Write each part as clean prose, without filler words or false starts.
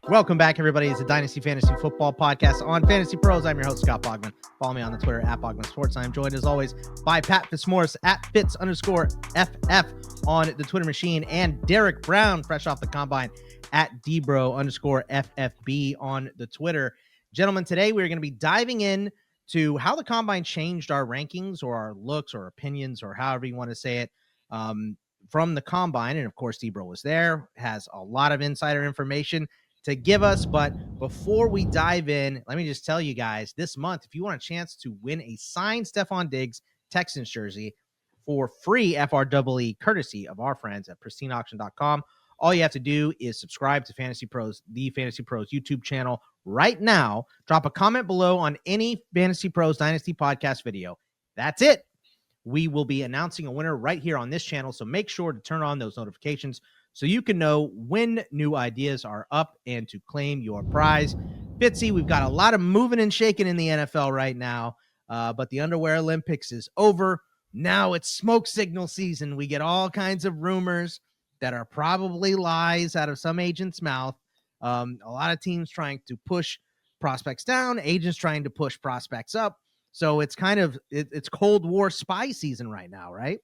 Welcome back, everybody. It's a Dynasty Fantasy Football podcast on Fantasy Pros. I'm your host, Scott Bogman. Follow me on the Twitter at Bogman Sports. I'm joined, as always, by Pat Fitzmaurice at Fitz_FF on the Twitter machine, and Derek Brown, fresh off the combine, at Dbro_FFB on the Twitter. Gentlemen, today we're going to be diving in to how the combine changed our rankings or our looks or opinions or however you want to say it from the combine. And of course, Dbro was there, has a lot of insider information to give us. But before we dive in, let me just tell you guys, this month, if you want a chance to win a signed Stephon Diggs Texans jersey for free FREE courtesy of our friends at pristineauction.com, all you have to do is subscribe to Fantasy Pros, the Fantasy Pros YouTube channel right now. Drop a comment below on any Fantasy Pros Dynasty podcast video. That's it. We will be announcing a winner right here on this channel, so make sure to turn on those notifications so you can know when new ideas are up and to claim your prize. Fitzy, we've got a lot of moving and shaking in the NFL right now, but the Underwear Olympics is over. Now it's smoke signal season. We get all kinds of rumors that are probably lies out of some agent's mouth. A lot of teams trying to push prospects down, agents trying to push prospects up. So it's kind of, it's Cold War spy season right now, right?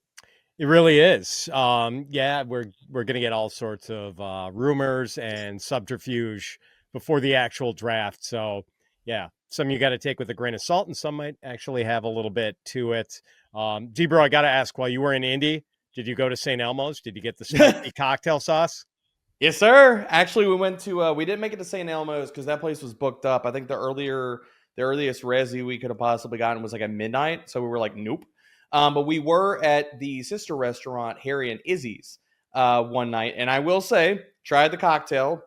It really is. Yeah, we're going to get all sorts of rumors and subterfuge before the actual draft. So, yeah, some you got to take with a grain of salt, and some might actually have a little bit to it. Dbro, I got to ask, while you were in Indy, did you go to St. Elmo's? Did you get the spicy cocktail sauce? Yes, sir. Actually, we went to we didn't make it to St. Elmo's because that place was booked up. I think the earliest resi we could have possibly gotten was like at midnight. So we were like, nope. But we were at the sister restaurant, Harry and Izzy's, one night. And I will say, tried the cocktail.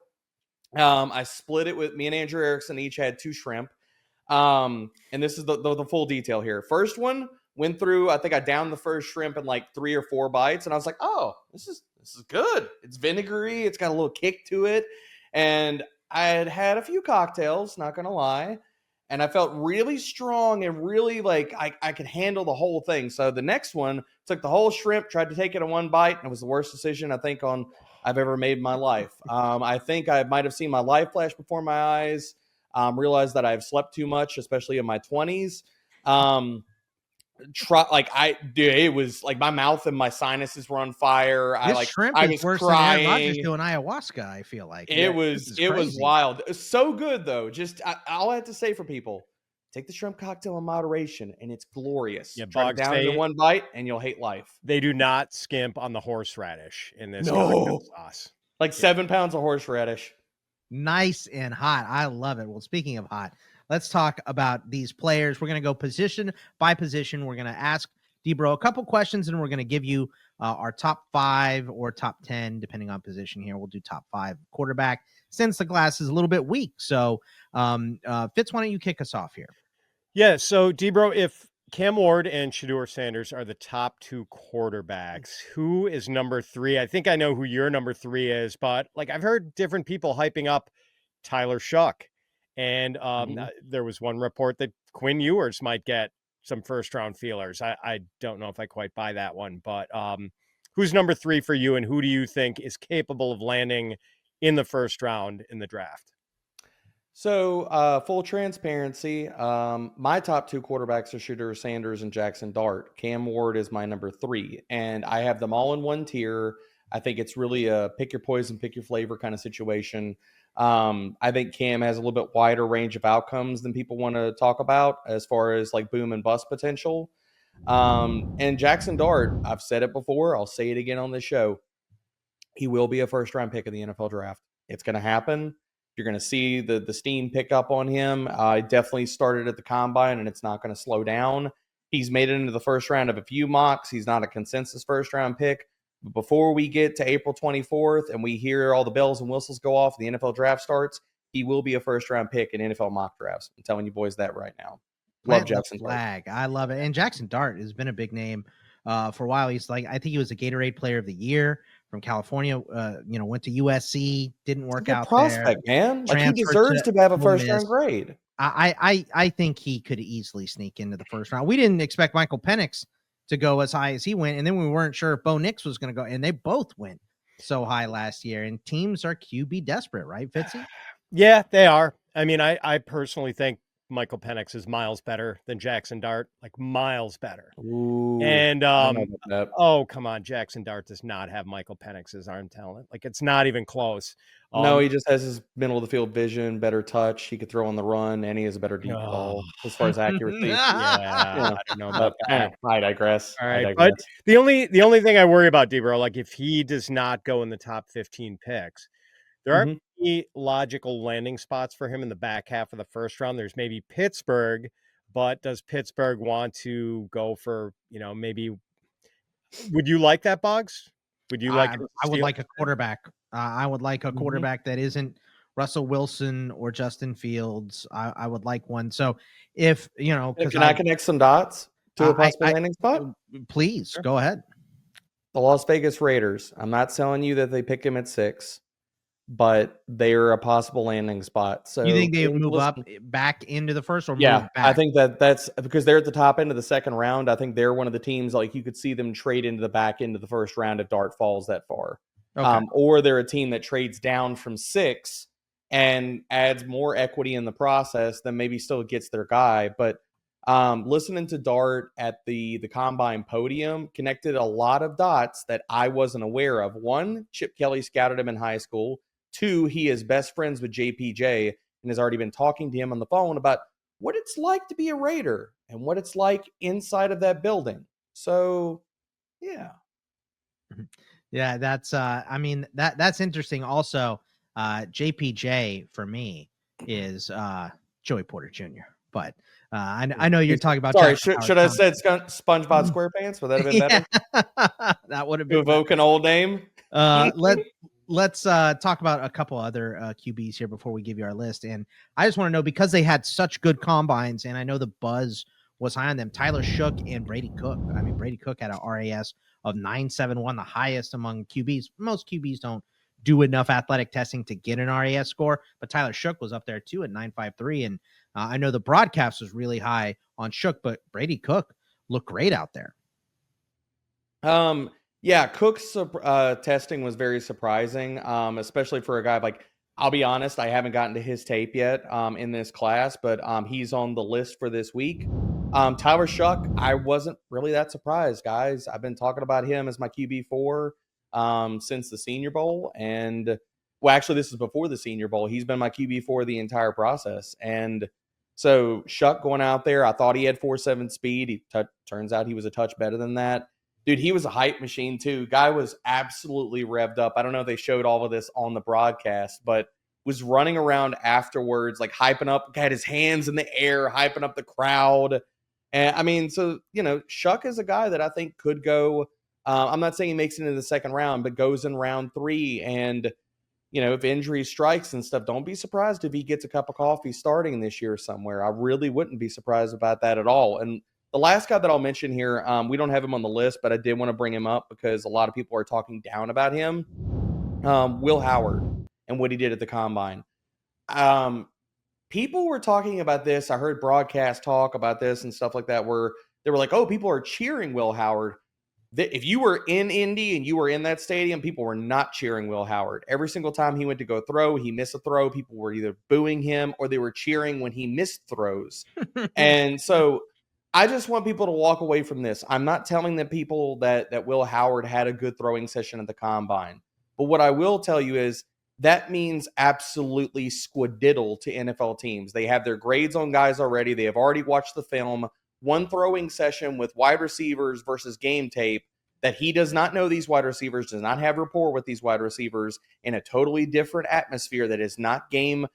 I split it with me and Andrew Erickson, each had 2 shrimp. And this is the full detail here. First one went through, I think I downed the first shrimp in like 3 or 4 bites. And I was like, oh, this is good. It's vinegary. It's got a little kick to it. And I had a few cocktails, not going to lie. And I felt really strong and really like I could handle the whole thing. So the next one, took the whole shrimp, tried to take it in one bite, and it was the worst decision I think I've ever made in my life. I think I might have seen my life flash before my eyes, realized that I've slept too much, especially in my 20s. It was like my mouth and my sinuses were on fire. I was worse crying. Than Aaron Rodgers doing ayahuasca, I feel like. It was wild. It was so good though. Just all I have to say for people, take the shrimp cocktail in moderation and it's glorious. Yeah, Try it down into one bite and you'll hate life. They do not skimp on the horseradish in this cocktail sauce. Like 7 pounds of horseradish. Nice and hot. I love it. Well, speaking of hot, let's talk about these players. We're going to go position by position. We're going to ask Dbro a couple questions, and we're going to give you our top 5 or top 10, depending on position here. We'll do top 5 quarterback since the glass is a little bit weak. So, Fitz, why don't you kick us off here? Yeah, so Dbro, if Cam Ward and Shedeur Sanders are the top 2 quarterbacks, who is number 3? I think I know who your number 3 is, but like I've heard different people hyping up Tyler Shough. And there was one report that Quinn Ewers might get some first-round feelers. I don't know if I quite buy that one, but who's number 3 for you, and who do you think is capable of landing in the first round in the draft? So, full transparency, my top 2 quarterbacks are Shedeur Sanders and Jaxon Dart. Cam Ward is my number 3, and I have them all in one tier. I think it's really a pick your poison, pick your flavor kind of situation. I think Cam has a little bit wider range of outcomes than people want to talk about as far as like boom and bust potential. And Jaxon Dart, I've said it before, I'll say it again on this show. He will be a first round pick in the NFL draft. It's going to happen. You're going to see the steam pick up on him. I definitely started at the combine and it's not going to slow down. He's made it into the first round of a few mocks. He's not a consensus first round pick. But before we get to April 24th and we hear all the bells and whistles go off, the NFL draft starts, he will be a first-round pick in NFL mock drafts. I'm telling you boys that right now. Love Jaxon Dart. I love it. And Jaxon Dart has been a big name for a while. He's like, I think he was a Gatorade Player of the Year from California. Went to USC, didn't work out prospect, there. Man. Like he deserves to have a first-round grade. I think he could easily sneak into the first round. We didn't expect Michael Penix to go as high as he went, and then we weren't sure if Bo Nix was going to go, and they both went so high last year. And teams are QB desperate, right, Fitzy? Yeah, they are. I mean, I personally think Michael Penix is miles better than Jaxon Dart, like miles better. Ooh, And I don't know about that. oh, come on, Jaxon Dart does not have Michael Penix's arm talent. Like it's not even close. No, he just has his middle of the field vision, better touch. He could throw on the run, and he has a better deep Oh. ball as far as accuracy. Yeah, I don't know about that. I digress. All I right, digress. but the only thing I worry about, Debro, like if he does not go in the top 15 picks, there aren't Mhm. any logical landing spots for him in the back half of the first round. There's maybe Pittsburgh, but does Pittsburgh want to go for, maybe would you like that, Boggs? Would you like I, him to I would steal? like a quarterback. I would like a Mhm. quarterback that isn't Russell Wilson or Justin Fields. I would like one. So if because Can I connect some dots to a possible I landing spot? please Sure. go ahead. The Las Vegas Raiders. I'm not telling you that they pick him at 6, but they're a possible landing spot. So You think they would move listen, up back into the first or yeah, move I back? think that's because they're at the top end of the second round. I think they're one of the teams like you could see them trade into the back end of the first round if Dart falls that far. Okay. Or they're a team that trades down from 6 and adds more equity in the process, then maybe still gets their guy. But listening to Dart at the combine podium connected a lot of dots that I wasn't aware of. One, Chip Kelly scouted him in high school. 2, he is best friends with JPJ and has already been talking to him on the phone about what it's like to be a Raider and what it's like inside of that building. So, yeah. Yeah, that's I mean that's interesting. Also, JPJ for me is Joey Porter Jr. But I know you're talking about Sorry, Jackson should I have Howard said SpongeBob SquarePants? Would that have been better? That would have To been better. evoke an old name? Let's talk about a couple other QBs here before we give you our list. And I just want to know, because they had such good combines, and I know the buzz was high on them, Tyler Shough and Brady Cook. I mean, Brady Cook had an RAS of 9.71, the highest among QBs. Most QBs don't do enough athletic testing to get an RAS score, but Tyler Shough was up there too at 9.53. And I know the broadcast was really high on Shough, but Brady Cook looked great out there. Yeah, Cook's testing was very surprising, especially for a guy like, I'll be honest, I haven't gotten to his tape yet in this class, but he's on the list for this week. Tyler Shough, I wasn't really that surprised, guys. I've been talking about him as my QB4 since the Senior Bowl. And, well, actually, this is before the Senior Bowl. He's been my QB4 the entire process. And so Shough going out there, I thought he had 4.7 speed. Turns out he was a touch better than that. Dude, he was a hype machine too. Guy was absolutely revved up. I don't know if they showed all of this on the broadcast, but was running around afterwards, like hyping up, had his hands in the air, hyping up the crowd. And I mean, so, Shough is a guy that I think could go. I'm not saying he makes it into the second round, but goes in round 3. And, if injury strikes and stuff, don't be surprised if he gets a cup of coffee starting this year somewhere. I really wouldn't be surprised about that at all. And the last guy that I'll mention here, we don't have him on the list, but I did want to bring him up because a lot of people are talking down about him. Will Howard and what he did at the combine. People were talking about this. I heard broadcast talk about this and stuff like that, where they were like, oh, people are cheering Will Howard. If you were in Indy and you were in that stadium, people were not cheering Will Howard. Every single time he went to go throw, he missed a throw. People were either booing him or they were cheering when he missed throws. And so I just want people to walk away from this. I'm not telling the people that Will Howard had a good throwing session at the combine. But what I will tell you is that means absolutely squadiddle to NFL teams. They have their grades on guys already. They have already watched the film. One throwing session with wide receivers versus game tape that he does not know these wide receivers, does not have rapport with these wide receivers in a totally different atmosphere that is not game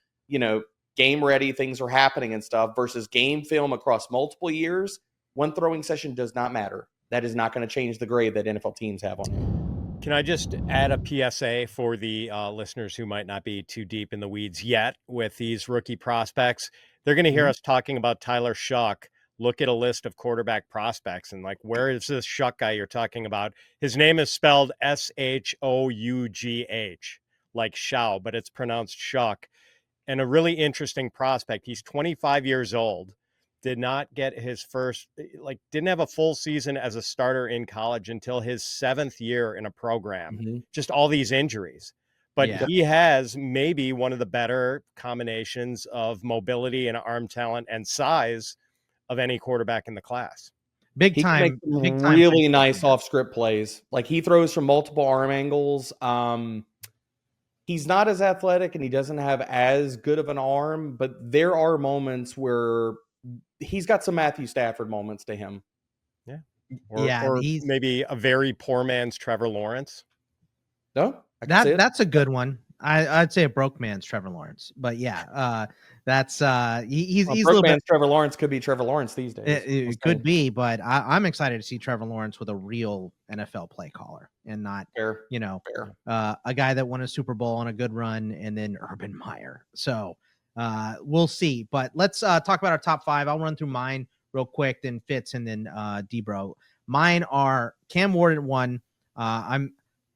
ready, things are happening and stuff, versus game film across multiple years. One throwing session does not matter. That is not going to change the grade that NFL teams have on him. Can I just add a PSA for the listeners who might not be too deep in the weeds yet with these rookie prospects? They're going to hear us talking about Tyler Shough. Look at a list of quarterback prospects and where is this Shough guy you're talking about? His name is spelled Shough, like Shough, but it's pronounced Shough. And a really interesting prospect. He's 25 years old, did not get his first, didn't have a full season as a starter in college until his 7th year in a program. Just all these injuries. but Yeah. he has maybe one of the better combinations of mobility and arm talent and size of any quarterback in the class. Big He can make time, some big time. really nice off script plays. Like he throws from multiple arm angles. He's not as athletic and he doesn't have as good of an arm, but there are moments where he's got some Matthew Stafford moments to him. Yeah. Yeah, Or he's maybe a very poor man's Trevor Lawrence. No, I can see it. that's a good one. I'd say a broke man's Trevor Lawrence, but yeah, that's he's a little bit. Man's Trevor Lawrence could be Trevor Lawrence these days. It could be, but I'm excited to see Trevor Lawrence with a real NFL play caller and not, Fair. a guy that won a Super Bowl on a good run and then Urban Meyer. So we'll see. But let's talk about our top 5. I'll run through mine real quick, then Fitz, and then Debro. Mine are Cam Ward at 1.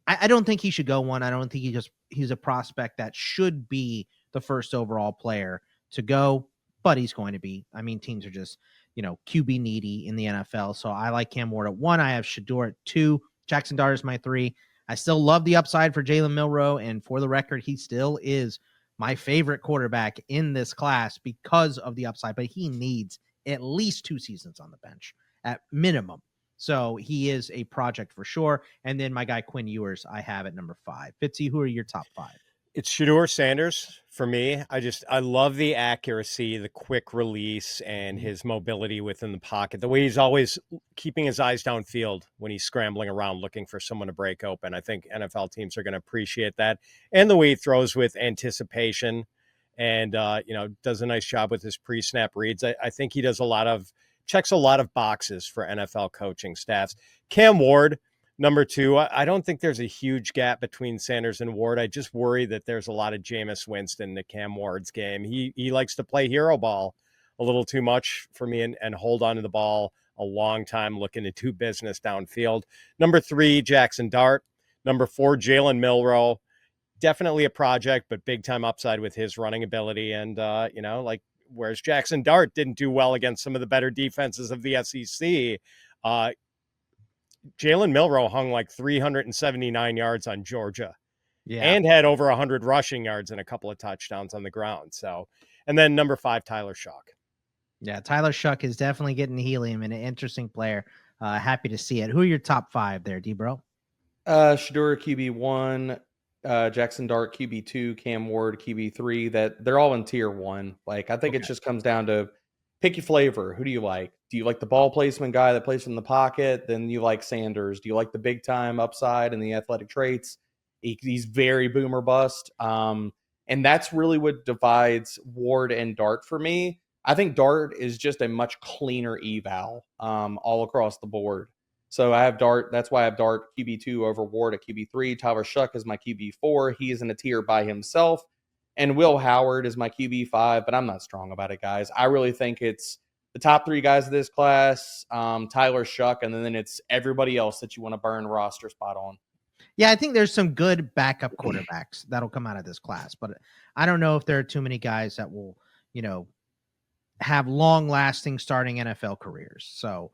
I don't think he should go 1. I don't think he's a prospect that should be the first overall player to go, but he's going to be. I mean, teams are just, QB needy in the NFL. So I like Cam Ward at 1. I have Shough at 2. Jaxon Dart is my 3. I still love the upside for Jalen Milroe. And for the record, he still is my favorite quarterback in this class because of the upside, but he needs at least 2 seasons on the bench at minimum. So he is a project for sure. And then my guy Quinn Ewers, I have at number 5. Fitzy, who are your top 5? It's Shedeur Sanders for me. I love the accuracy, the quick release, and his mobility within the pocket. The way he's always keeping his eyes downfield when he's scrambling around looking for someone to break open. I think NFL teams are going to appreciate that. And the way he throws with anticipation and, does a nice job with his pre-snap reads. I think he does checks a lot of boxes for NFL coaching staffs. Cam Ward, number 2. I don't think there's a huge gap between Sanders and Ward. I just worry that there's a lot of Jameis Winston to Cam Ward's game. He likes to play hero ball a little too much for me and hold on to the ball a long time, looking to do business downfield. Number 3, Jaxon Dart. Number 4, Jalen Milroe. Definitely a project, but big time upside with his running ability. And, whereas Jaxon Dart didn't do well against some of the better defenses of the SEC, Jalen Milroe hung like 379 yards on Georgia and had over 100 rushing yards and a couple of touchdowns on the ground. So, and then number 5, Tyler Shough. Yeah, Tyler Shough is definitely getting helium and an interesting player. Happy to see it. Who are your top 5 there, Debro? Shedeur QB1, Jaxon Dart QB2, Cam Ward QB3. That they're all in tier 1. Like I think it just comes down to pick your flavor. Who do you like? Do you like the ball placement guy that plays from the pocket? Then you like Sanders. Do you like the big time upside and the athletic traits? He's very boomer bust. And that's really what divides Ward and Dart for me. I think Dart is just a much cleaner eval all across the board. So I have Dart. That's why I have Dart QB2 over Ward at QB3. Tyler Shough is my QB4. He is in a tier by himself. And Will Howard is my QB5, but I'm not strong about it, guys. I really think it's the top 3 guys of this class, Tyler Shough, and then it's everybody else that you want to burn roster spot on. Yeah, I think there's some good backup quarterbacks that'll come out of this class, but I don't know if there are too many guys that will, have long-lasting starting NFL careers. So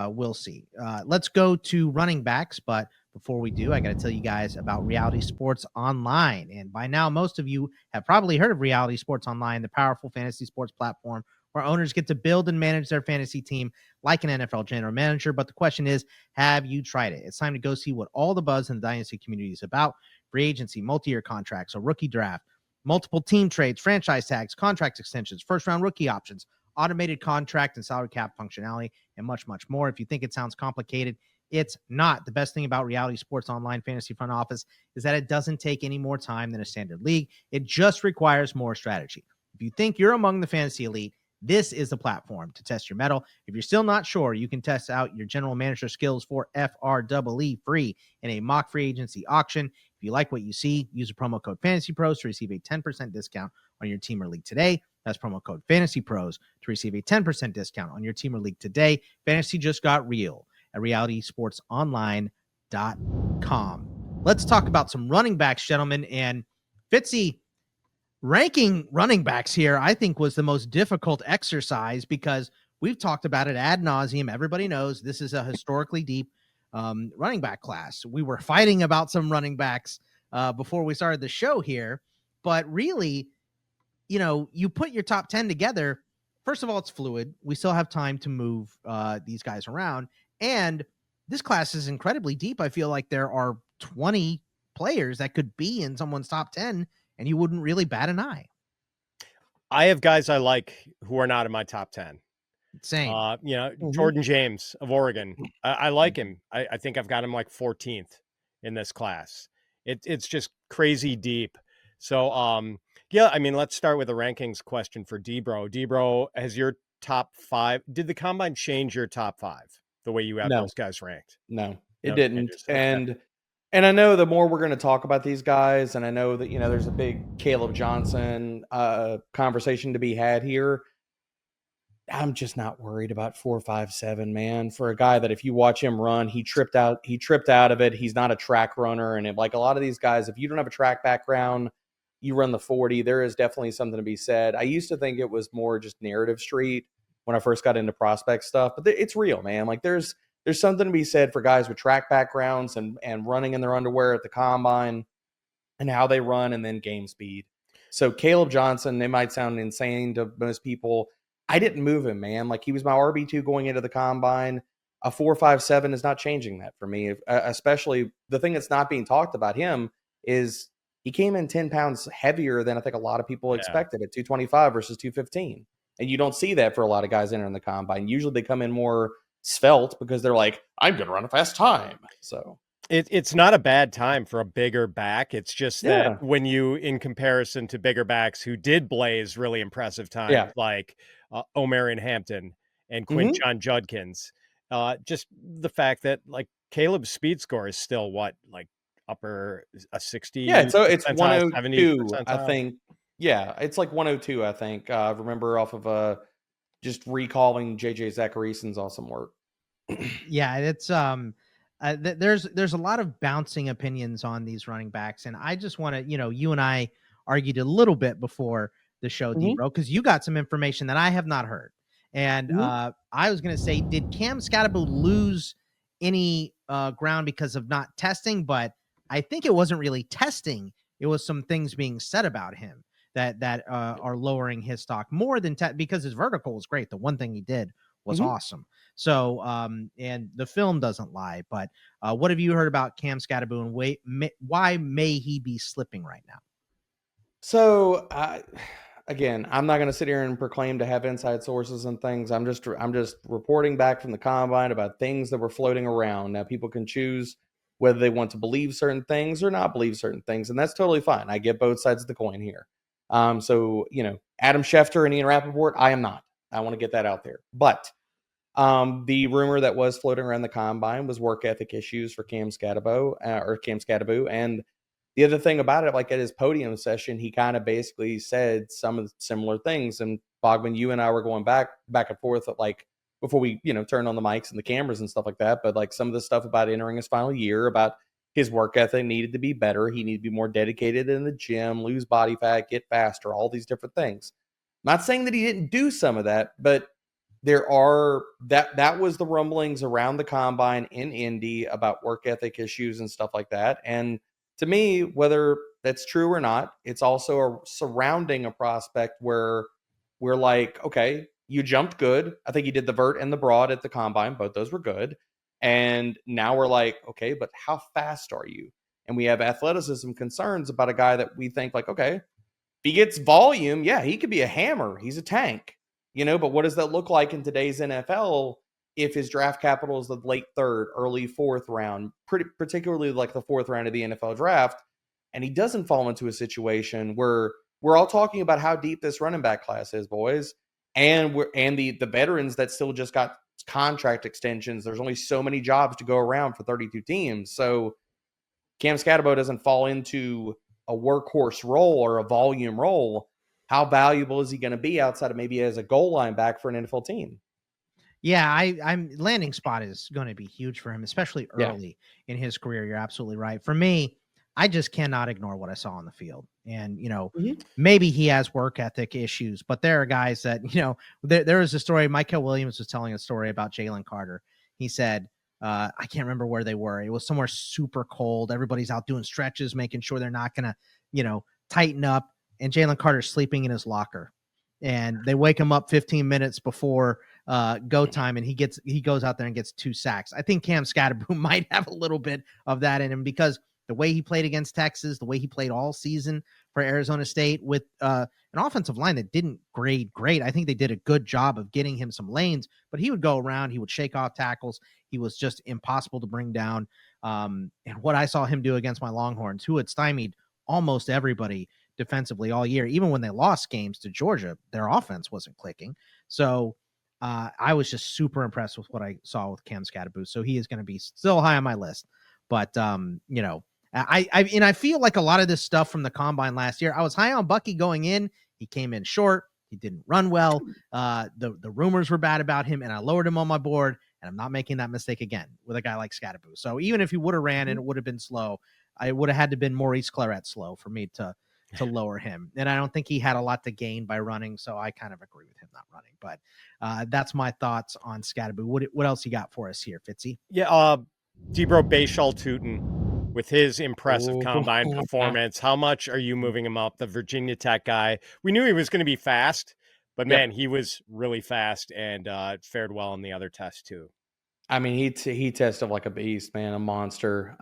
we'll see. Let's go to running backs, but before we do, I got to tell you guys about Reality Sports Online. And by now, most of you have probably heard of Reality Sports Online, the powerful fantasy sports platform where owners get to build and manage their fantasy team like an NFL general manager. But the question is, have you tried it? It's time to go see what all the buzz in the Dynasty community is about. Free agency, multi-year contracts, a rookie draft, multiple team trades, franchise tags, contract extensions, first-round rookie options, automated contract and salary cap functionality, and much, much more. If you think it sounds complicated, it's not. The best thing about Reality Sports Online Fantasy Front Office is that it doesn't take any more time than a standard league. It just requires more strategy. If you think you're among the fantasy elite, this is the platform to test your mettle. If you're still not sure, you can test out your general manager skills for FREE free in a mock free agency auction. If you like what you see, use the promo code FantasyPros to receive a 10% discount on your team or league today. That's promo code FantasyPros to receive a 10% discount on your team or league today. Fantasy just got real at realitysportsonline.com. Let's talk about some running backs, gentlemen. And Fitzy, ranking running backs here, I think, was the most difficult exercise because we've talked about it ad nauseum. Everybody knows this is a historically deep running back class. We were fighting about some running backs before we started the show here. But really, you put your top 10 together. First of all, it's fluid. We still have time to move these guys around. And this class is incredibly deep. I feel like there are 20 players that could be in someone's top 10, and you wouldn't really bat an eye. I have guys I like who are not in my top 10. Same. Jordan James of Oregon. I like him. I think I've got him like 14th in this class. It's just crazy deep. So, let's start with a rankings question for Debro. Debro, has your top 5, did the combine change your top 5 the way you have those guys ranked? No, it didn't. And I know the more we're going to talk about these guys, and I know that, there's a big Kaleb Johnson conversation to be had here. I'm just not worried about 4, 5, 7, man. For a guy that if you watch him run, he tripped out of it. He's not a track runner. And like a lot of these guys, if you don't have a track background, you run the 40, there is definitely something to be said. I used to think it was more just narrative street when I first got into prospect stuff, but it's real, man. Like there's something to be said for guys with track backgrounds and running in their underwear at the combine and how they run and then game speed. So Kaleb Johnson, they might sound insane to most people. I didn't move him, man. Like he was my RB2 going into the combine. A 4, 5, 7 is not changing that for me. Especially the thing that's not being talked about him is he came in 10 pounds heavier than I think a lot of people expected at 225 versus 215. And you don't see that for a lot of guys entering the combine. Usually they come in more svelte because they're like, I'm going to run a fast time. So it's not a bad time for a bigger back. It's just that when you, in comparison to bigger backs who did blaze really impressive times, like Omarion Hampton and Quinton Judkins, just the fact that like Caleb's speed score is still upper 60. Yeah, so it's 102, I think. Yeah, it's like 102, I think. I remember off of just recalling JJ Zacharison's awesome work. Yeah, it's there's a lot of bouncing opinions on these running backs, and I just want to, you and I argued a little bit before the show, Debro, because you got some information that I have not heard. And I was going to say, did Cam Skattebo lose any ground because of not testing? But I think it wasn't really testing. It was some things being said about him that are lowering his stock more than because his vertical was great. The one thing he did was awesome. So, and the film doesn't lie, but what have you heard about Cam Skattebo and why may he be slipping right now? So, again, I'm not going to sit here and proclaim to have inside sources and things. I'm just reporting back from the combine about things that were floating around. Now, people can choose whether they want to believe certain things or not believe certain things, and that's totally fine. I get both sides of the coin here. So, Adam Schefter and Ian Rappaport, I am not. I want to get that out there. But the rumor that was floating around the combine was work ethic issues for Cam Skattebo. And the other thing about it, like at his podium session, he kind of basically said some of the similar things. And Bogman, you and I were going back and forth at like before we, turned on the mics and the cameras and stuff like that. But like some of the stuff about entering his final year, about his work ethic needed to be better. He needed to be more dedicated in the gym, lose body fat, get faster, all these different things. Not saying that he didn't do some of that, but there are that was the rumblings around the combine in Indy about work ethic issues and stuff like that. And to me, whether that's true or not, it's also surrounding a prospect where we're like, okay, you jumped good. I think you did the vert and the broad at the combine. Both those were good. And now we're like, okay, but how fast are you? And we have athleticism concerns about a guy that we think like, okay, if he gets volume, yeah, he could be a hammer. He's a tank, but what does that look like in today's NFL if his draft capital is the late 3rd, early 4th round, particularly like the 4th round of the NFL draft, and he doesn't fall into a situation where we're all talking about how deep this running back class is, boys, and the veterans that still just got contract extensions. There's only so many jobs to go around for 32 teams. So Cam Skattebo doesn't fall into a workhorse role or a volume role. How valuable is he going to be outside of maybe as a goal line back for an NFL team? Yeah, I'm landing spot is going to be huge for him, especially early in his career. You're absolutely right. For me, I just cannot ignore what I saw on the field. And, maybe he has work ethic issues, but there are guys that, there was a story. Michael Williams was telling a story about Jalen Carter. He said, I can't remember where they were. It was somewhere super cold. Everybody's out doing stretches, making sure they're not going to, tighten up. And Jalen Carter's sleeping in his locker. And they wake him up 15 minutes before go time, and he goes out there and gets 2 sacks. I think Cam Skattebo might have a little bit of that in him because the way he played against Texas, the way he played all season for Arizona State with an offensive line that didn't grade great. I think they did a good job of getting him some lanes, but he would go around, he would shake off tackles. He was just impossible to bring down. And what I saw him do against my Longhorns, who had stymied almost everybody defensively all year, even when they lost games to Georgia, their offense wasn't clicking. So I was just super impressed with what I saw with Cam Skattebo. So he is going to be still high on my list. But, I feel like a lot of this stuff from the combine last year, I was high on Bucky going in. He came in short. He didn't run well. The rumors were bad about him, and I lowered him on my board, and I'm not making that mistake again with a guy like Skattebo. So even if he would have ran and it would have been slow, I would have had to been Maurice Claret slow for me to lower him. And I don't think he had a lot to gain by running. So I kind of agree with him not running, but that's my thoughts on Skattebo. What else you got for us here, Fitzy? Yeah. Debro Bhayshul Tuten with his impressive combine performance. How much are you moving him up? The Virginia Tech guy. We knew he was going to be fast, but man, he was really fast and fared well in the other test too. I mean, he tested like a beast, man, a monster.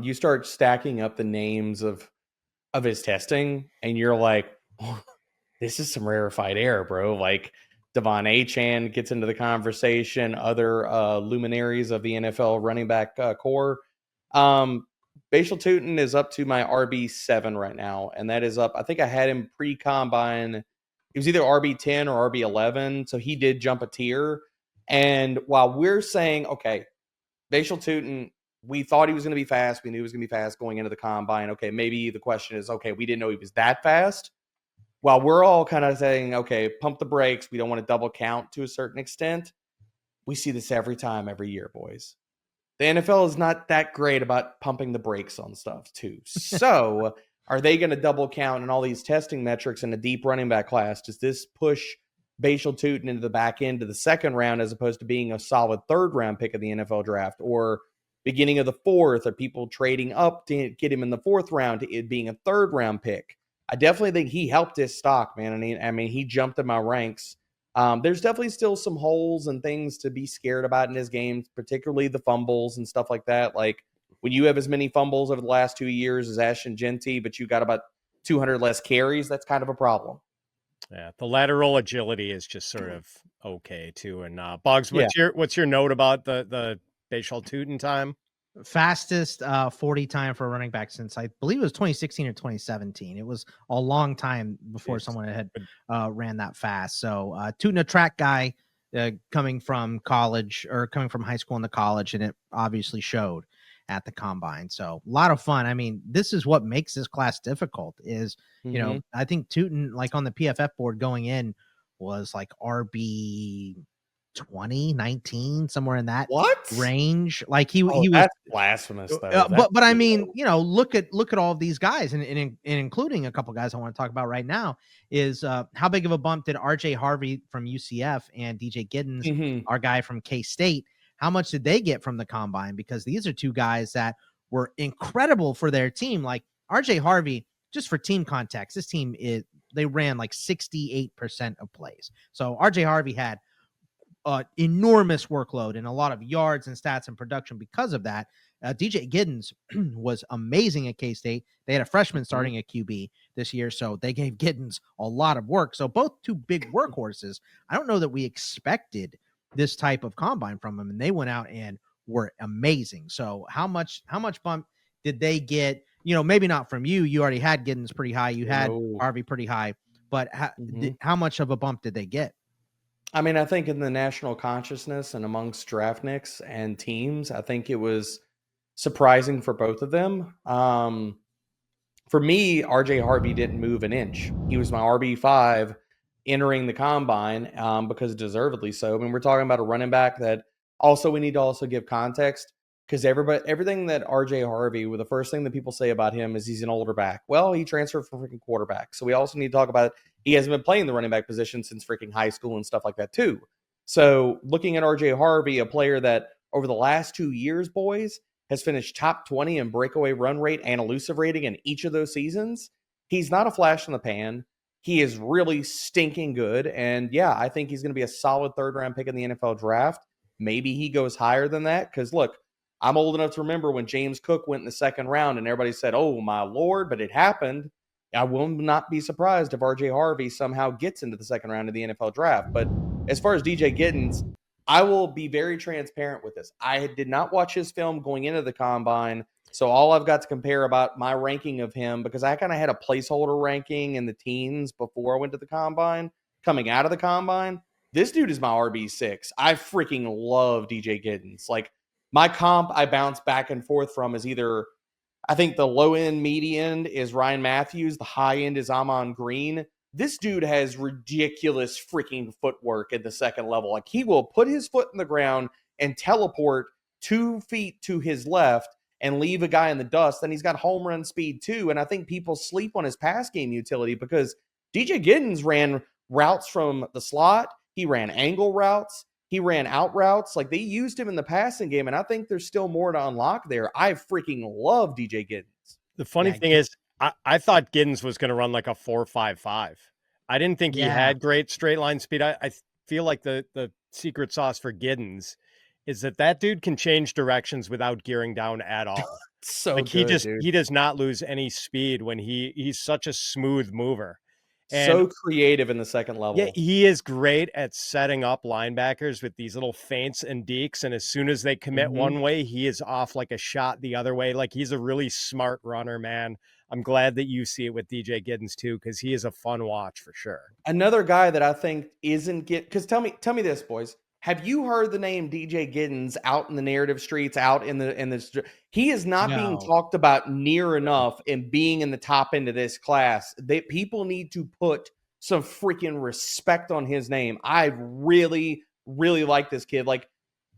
You start stacking up the names of his testing, and you're like, oh, this is some rarefied air, bro. Like Devon Achane gets into the conversation, other luminaries of the NFL running back core. Bhayshul Tuten is up to my RB7 right now, and that is up. I think I had him pre-combine. He was either RB10 or RB11, so he did jump a tier. And while we're saying, okay, Bhayshul Tuten, we thought he was going to be fast. We knew he was going to be fast going into the combine. Okay, maybe the question is, okay, we didn't know he was that fast. While we're all kind of saying, okay, pump the brakes. We don't want to double count to a certain extent. We see this every time, every year, boys. The NFL is not that great about pumping the brakes on stuff, too. So are they going to double count in all these testing metrics in a deep running back class? Does this push Bhayshul Tuten into the back end of the second round as opposed to being a solid third round pick of the NFL draft, or beginning of the fourth? Are people trading up to get him in the fourth round to it being a third round pick? I definitely think he helped his stock, man. He jumped in my ranks. There's definitely still some holes and things to be scared about in his game, particularly the fumbles and stuff like that. Like when you have as many fumbles over the last 2 years as Ashton Genty, but you got about 200 less carries, that's kind of a problem. Yeah, the lateral agility is just sort of okay too. And Boggs, what's your note about the Bhayshul Tuten time? Fastest 40 time for a running back since I believe it was 2016 or 2017. It was a long time before someone had ran that fast. So Tuten, a track guy coming from college or coming from high school into college, and it obviously showed at the combine. So a lot of fun. I mean, this is what makes this class difficult is, I think Tuten, like on the PFF board going in, was like RB 20, 19, somewhere in that range. Like he was that's blasphemous though. But I mean, look at all of these guys and including a couple guys I want to talk about right now is how big of a bump did RJ Harvey from UCF and DJ Giddens, our guy from K-State, how much did they get from the combine? Because these are two guys that were incredible for their team. Like RJ Harvey, just for team context, this team they ran like 68% of plays. So RJ Harvey had enormous workload and a lot of yards and stats and production because of that. DJ Giddens was amazing at K-State. They had a freshman starting at QB this year, so they gave Giddens a lot of work. So both two big workhorses. I don't know that we expected this type of combine from them, and they went out and were amazing. So how much bump did they get? Maybe not from you. You already had Giddens pretty high. You had Harvey pretty high, but how much of a bump did they get? I mean, I think in the national consciousness and amongst draftniks and teams, I think it was surprising for both of them. For me, RJ Harvey didn't move an inch. He was my RB5 entering the combine because deservedly so. I mean, we're talking about a running back that also we need to also give context because everything that RJ Harvey, the first thing that people say about him is he's an older back. Well, he transferred from freaking quarterback. So we also need to talk about it. He hasn't been playing the running back position since freaking high school and stuff like that too. So looking at RJ Harvey, a player that over the last 2 years, boys, has finished top 20 in breakaway run rate and elusive rating in each of those seasons. He's not a flash in the pan. He is really stinking good. And yeah, I think he's going to be a solid 3rd round pick in the NFL draft. Maybe he goes higher than that. Because look, I'm old enough to remember when James Cook went in the 2nd round and everybody said, oh my Lord, but it happened. I will not be surprised if RJ Harvey somehow gets into the 2nd round of the NFL draft. But as far as DJ Giddens, I will be very transparent with this. I did not watch his film going into the combine. So all I've got to compare about my ranking of him, because I kind of had a placeholder ranking in the teens before I went to the combine, coming out of the combine. This dude is my RB6. I freaking love DJ Giddens. Like, my comp I bounce back and forth from is either, I think the low end, median is Ryan Matthews. The high end is Amon Green. This dude has ridiculous freaking footwork at the 2nd level. Like, he will put his foot in the ground and teleport 2 feet to his left and leave a guy in the dust. Then he's got home run speed too. And I think people sleep on his pass game utility because DJ Giddens ran routes from the slot. He ran angle routes. He ran out routes. Like, they used him in the passing game. And I think there's still more to unlock there. I freaking love DJ Giddens. The funny thing is, I thought Giddens was going to run like a 4.55. I didn't think he had great straight line speed. I feel like the secret sauce for Giddens is that dude can change directions without gearing down at all. So like, good, he does not lose any speed when he's such a smooth mover. And so creative in the 2nd level. Yeah, he is great at setting up linebackers with these little feints and deeks. And as soon as they commit one way, he is off like a shot the other way. Like, he's a really smart runner, man. I'm glad that you see it with DJ Giddens too, because he is a fun watch for sure. Another guy that I think isn't because tell me this, boys. Have you heard the name DJ Giddens out in the narrative streets, out in the he is not being talked about near enough in being in the top end of this class. People need to put some freaking respect on his name. I really, really like this kid. Like,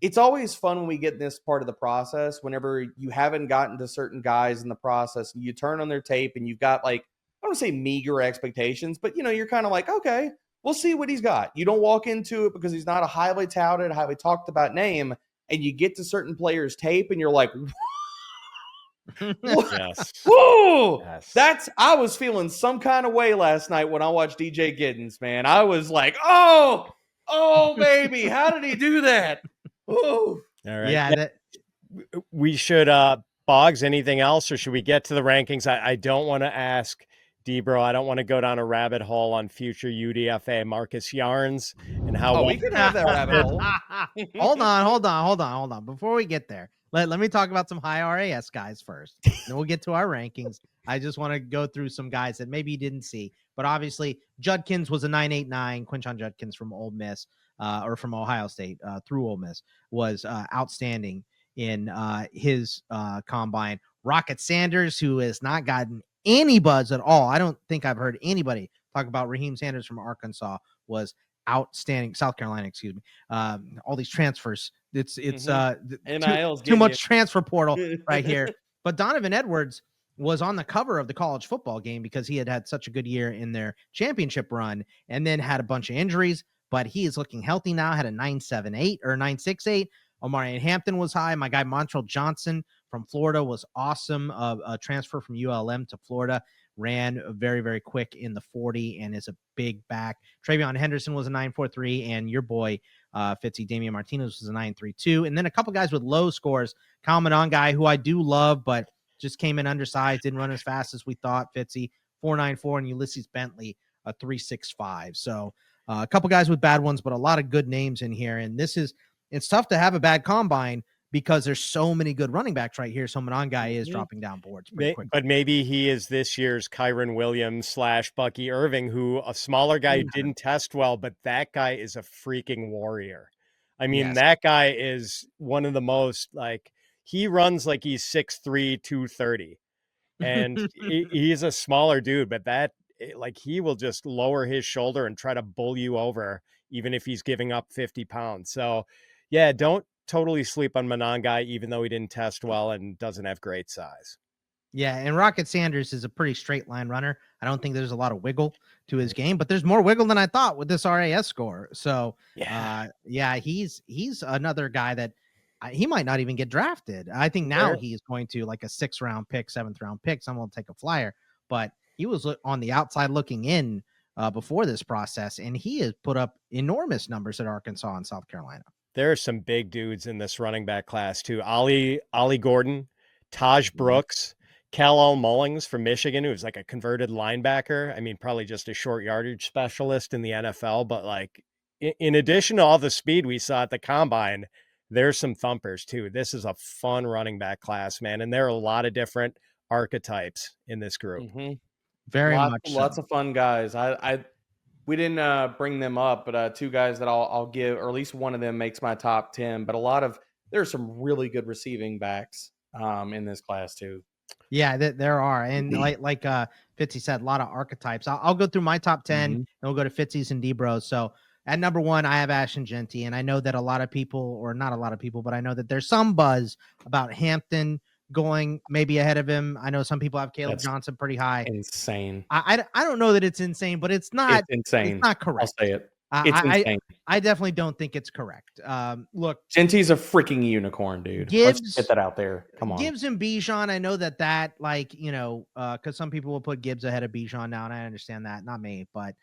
it's always fun when we get in this part of the process, whenever you haven't gotten to certain guys in the process, and you turn on their tape and you've got, like, I don't want to say meager expectations, but you're kind of like, okay, we'll see what he's got. You don't walk into it because he's not a highly touted, highly talked about name, and you get to certain players' tape and you're like, yes. Whoa! Yes. I was feeling some kind of way last night when I watched DJ Giddens, man. I was like, oh baby, how did he do that? Oh, all right. Yeah. We should, Boggs, anything else, or should we get to the rankings? I don't want to ask Debro. I don't want to go down a rabbit hole on future UDFA Marcus Yarns and how we can have that rabbit hole. Hold on. Before we get there, let me talk about some high RAS guys first. Then we'll get to our rankings. I just want to go through some guys that maybe you didn't see, but obviously Judkins was a 9.89. Quinshon Judkins from Ole Miss, or from Ohio State, through Ole Miss, was outstanding in his combine. Rocket Sanders, who has not gotten any buzz at all. I don't think I've heard anybody talk about Raheem Sanders from Arkansas, was outstanding. South Carolina, excuse me. All these transfers. It's too much transfer portal right here. But Donovan Edwards was on the cover of the college football game because he had such a good year in their championship run, and then had a bunch of injuries, but he is looking healthy now. Had a 9.78 or 9.68. Omarion Hampton was high. My guy Montrell Johnson from Florida was awesome. A transfer from ULM to Florida, ran very, very quick in the 40 and is a big back. Travion Henderson was a 9.43, and your boy Fitzy Damian Martinez was a 9.32. And then a couple guys with low scores. Kyle Manon guy, who I do love, but just came in undersized, didn't run as fast as we thought. Fitzy 4.94, and Ulysses Bentley a 3.65. So a couple guys with bad ones, but a lot of good names in here. And it's tough to have a bad combine because there's so many good running backs right here. So Manon guy is dropping down boards pretty quickly. But maybe he is this year's Kyron Williams / Bucky Irving, who a smaller guy who didn't test well, but that guy is a freaking warrior. I mean, that guy is one of the most, like, he runs like he's 6'3", 230. And he's a smaller dude, but he will just lower his shoulder and try to bull you over, even if he's giving up 50 pounds. So, yeah, don't totally sleep on Manon guy, even though he didn't test well and doesn't have great size. Yeah, and Rocket Sanders is a pretty straight line runner. I don't think there's a lot of wiggle to his game, but there's more wiggle than I thought with this RAS score. So, he's another guy that he might not even get drafted. I think now Fair. he is going to like a 6th round pick, 7th round pick. Someone will take a flyer, but he was on the outside looking in before this process, and he has put up enormous numbers at Arkansas and South Carolina. There are some big dudes in this running back class too. Ollie Gordon, Taj Brooks, Kal-El Mullings from Michigan, who's like a converted linebacker. I mean, probably just a short yardage specialist in the NFL, but like in addition to all the speed we saw at the combine, there's some thumpers too. This is a fun running back class, man. And there are a lot of different archetypes in this group. Mm-hmm. Very much lots of fun guys. We didn't bring them up, but 2 guys that I'll give, or at least one of them makes my top 10. But there's some really good receiving backs in this class too. Yeah, there are, and like Fitzy said, a lot of archetypes. I'll go through my top 10, and we'll go to Fitzy's and Debros. So at number 1, I have Ashton Genty, and I know that a lot of people, or not a lot of people, but I know that there's some buzz about Hampton going maybe ahead of him. I know some people have Kaleb Johnson pretty high. Insane. I don't know that it's insane, but it's not. It's insane. It's not correct. I'll say it. It's insane. I definitely don't think it's correct. Look, Genty's a freaking unicorn, dude. Let's get that out there. Come on. Gibbs and Bijan. I know that like, because some people will put Gibbs ahead of Bijan now, and I understand that. Not me, but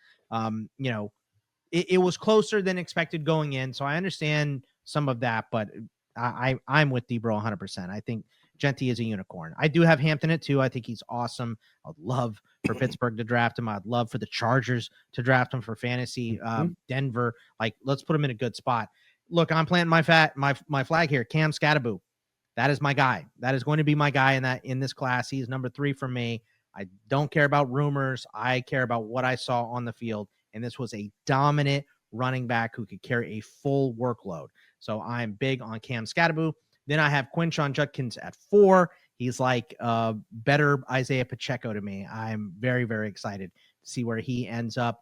it was closer than expected going in, so I understand some of that. But I'm with Debro 100%. I think Genty is a unicorn. I do have Hampton at 2. I think he's awesome. I'd love for Pittsburgh to draft him. I'd love for the Chargers to draft him for fantasy. Denver, like, let's put him in a good spot. Look, I'm planting my flag here. Cam Skattebo. That is my guy. That is going to be my guy in this class. He's number 3 for me. I don't care about rumors. I care about what I saw on the field. And this was a dominant running back who could carry a full workload. So I'm big on Cam Skattebo. Then I have Quinshon Judkins at 4. He's like better Isaiah Pacheco to me. I'm very, very excited to see where he ends up.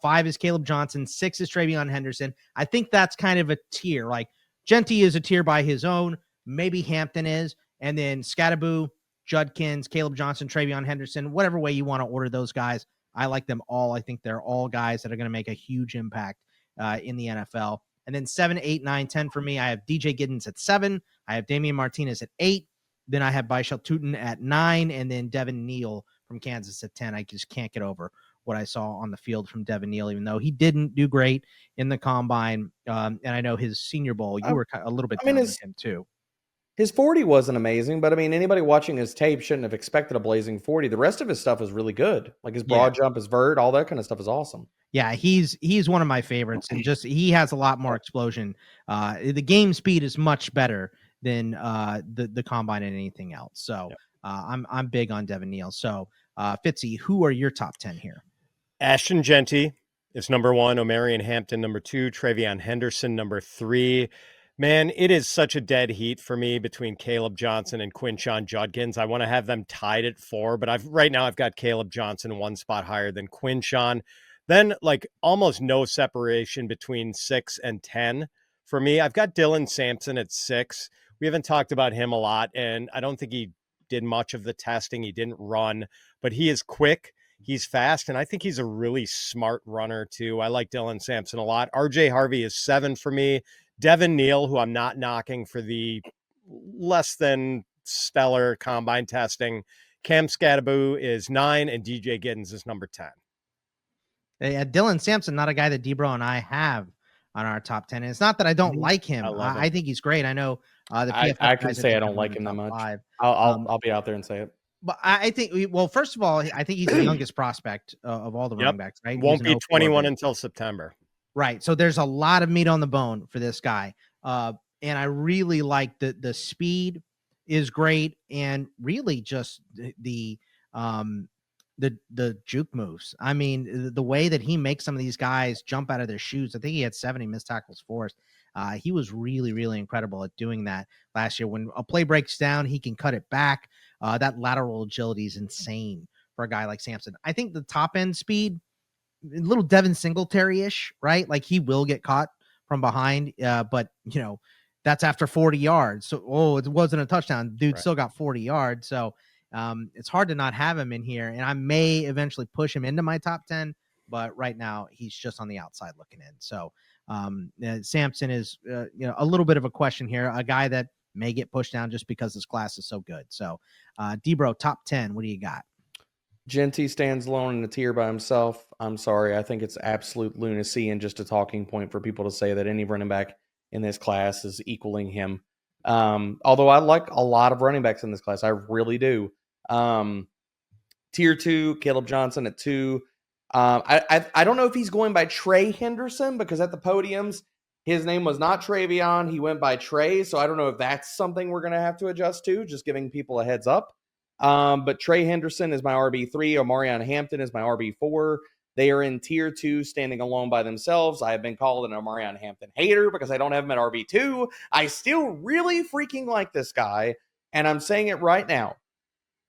5 is Kaleb Johnson. 6 is Travion Henderson. I think that's kind of a tier. Like, Genty is a tier by his own. Maybe Hampton is. And then Skattebo, Judkins, Kaleb Johnson, Travion Henderson, whatever way you want to order those guys. I like them all. I think they're all guys that are going to make a huge impact in the NFL. And then 7, 8, 9, 10 for me. I have DJ Giddens at 7. I have Damian Martinez at 8. Then I have Bhayshul Tuten at 9. And then Devin Neal from Kansas at 10. I just can't get over what I saw on the field from Devin Neal, even though he didn't do great in the combine. And I know his Senior Bowl, you were a little bit down with him too. His 40 wasn't amazing, but I mean, anybody watching his tape shouldn't have expected a blazing 40. The rest of his stuff is really good. Like his broad jump, his vert, all that kind of stuff is awesome. Yeah, he's one of my favorites, and just he has a lot more explosion. The game speed is much better than the combine and anything else. So I'm big on Devin Neal. So Fitzy, who are your top 10 here? Ashton Genty is number 1. Omarion Hampton number 2. Travion Henderson number 3. Man, it is such a dead heat for me between Kaleb Johnson and Quinshon Judkins. I want to have them tied at 4, but right now I've got Kaleb Johnson 1 spot higher than Quinshon. Then, like, almost no separation between 6 and 10 for me. I've got Dylan Sampson at 6. We haven't talked about him a lot, and I don't think he did much of the testing. He didn't run, but he is quick. He's fast, and I think he's a really smart runner, too. I like Dylan Sampson a lot. RJ Harvey is 7 for me. Devin Neal, who I'm not knocking for the less than stellar combine testing. Cam Skattebo is 9, and DJ Giddens is number 10. Dylan Sampson, not a guy that Debro and I have on our top 10. And it's not that I don't like him. I think he's great. I know the PFF I can say I don't like him that much. 5. I'll be out there and say it. But I think, well, first of all, I think he's the youngest prospect of all the running backs, right? Won't be 21 until September. Right. So there's a lot of meat on the bone for this guy. And I really like the speed is great. And really just the juke moves. I mean, the way that he makes some of these guys jump out of their shoes. I think he had 70 missed tackles forced. He was really, really incredible at doing that last year. When a play breaks down, he can cut it back. That lateral agility is insane for a guy like Sampson. I think the top end speed, a little Devin Singletary-ish, right? Like he will get caught from behind, but that's after 40 yards. So, it wasn't a touchdown. Dude still got 40 yards. So it's hard to not have him in here. And I may eventually push him into my top 10, but right now he's just on the outside looking in. So Sampson is a little bit of a question here, a guy that may get pushed down just because this class is so good. So D-Bro, top 10, what do you got? Genty stands alone in a tier by himself. I'm sorry. I think it's absolute lunacy and just a talking point for people to say that any running back in this class is equaling him. Although I like a lot of running backs in this class. I really do. Tier 2, Kaleb Johnson at 2. I don't know if he's going by Trey Henderson, because at the podiums, his name was not Travion. He went by Trey. So I don't know if that's something we're going to have to adjust to, just giving people a heads up. But Trey Henderson is my RB3. Omarion Hampton is my RB4. They are in tier 2, standing alone by themselves. I have been called an Omarion Hampton hater because I don't have him at RB2. I still really freaking like this guy, and I'm saying it right now.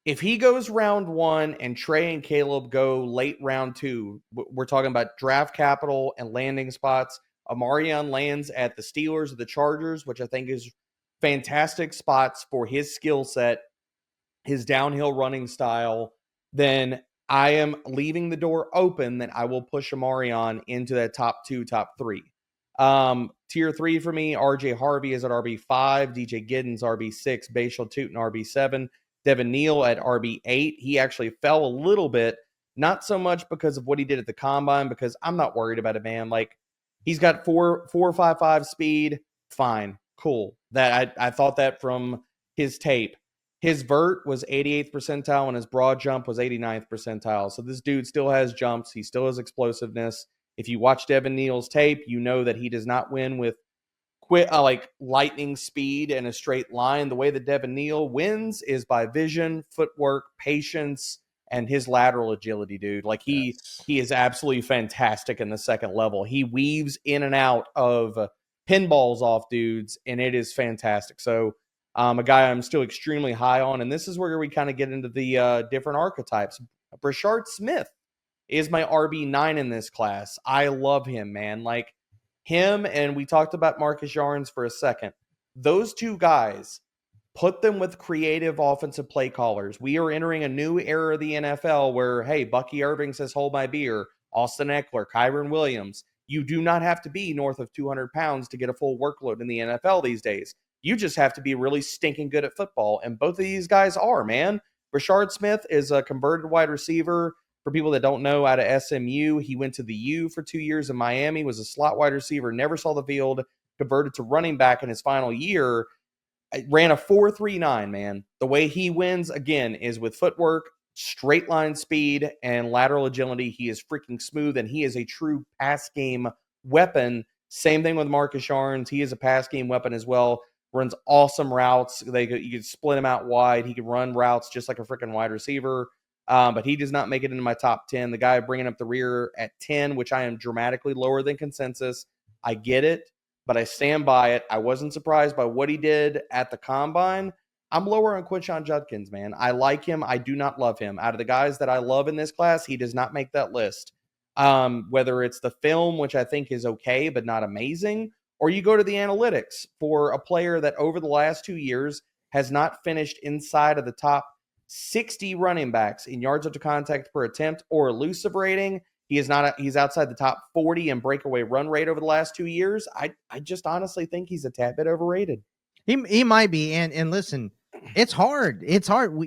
If he goes round 1 and Trey and Kaleb go late round 2, we're talking about draft capital and landing spots. Omarion lands at the Steelers or the Chargers, which I think is fantastic spots for his skill set, his downhill running style. Then I am leaving the door open that I will push Omarion into that top 2, top 3. Tier 3 for me, RJ Harvey is at RB5, DJ Giddens RB6, Bhayshul Tuten RB7, Devin Neal at RB8. He actually fell a little bit, not so much because of what he did at the combine, because I'm not worried about it, man. Like, he's got 4.55 speed, fine, cool. That I thought that from his tape. His vert was 88th percentile and his broad jump was 89th percentile. So this dude still has jumps. He still has explosiveness. If you watch Devin Neal's tape, you know that he does not win with like lightning speed and a straight line. The way that Devin Neal wins is by vision, footwork, patience, and his lateral agility, dude. Like he is absolutely fantastic in the second level. He weaves in and out of pinballs off dudes, and it is fantastic. So a guy I'm still extremely high on, and this is where we kind of get into the different archetypes. Brashard Smith is my RB9 in this class. I love him, man. Like him, and we talked about Marcus Yarns for a second. Those two guys, put them with creative offensive play callers. We are entering a new era of the NFL where, hey, Bucky Irving says, hold my beer. Austin Eckler, Kyron Williams. You do not have to be north of 200 pounds to get a full workload in the NFL these days. You just have to be really stinking good at football, and both of these guys are, man. Brashard Smith is a converted wide receiver. For people that don't know, out of SMU, he went to the U for 2 years in Miami, was a slot wide receiver, never saw the field, converted to running back in his final year, ran a 4.39, man. The way he wins, again, is with footwork, straight line speed, and lateral agility. He is freaking smooth, and he is a true pass game weapon. Same thing with Marcus Yarns. He is a pass game weapon as well. Runs awesome routes. You could split him out wide. He could run routes just like a freaking wide receiver. But he does not make it into my top 10. The guy bringing up the rear at 10, which I am dramatically lower than consensus. I get it, but I stand by it. I wasn't surprised by what he did at the combine. I'm lower on Quinshon Judkins, man. I like him. I do not love him. Out of the guys that I love in this class, he does not make that list. Whether it's the film, which I think is okay, but not amazing, or you go to the analytics for a player that over the last 2 years has not finished inside of the top 60 running backs in yards after contact per attempt or elusive rating. He's outside the top 40 in breakaway run rate over the last 2 years. I just honestly think he's a tad bit overrated. He might be. And listen, it's hard. It's hard.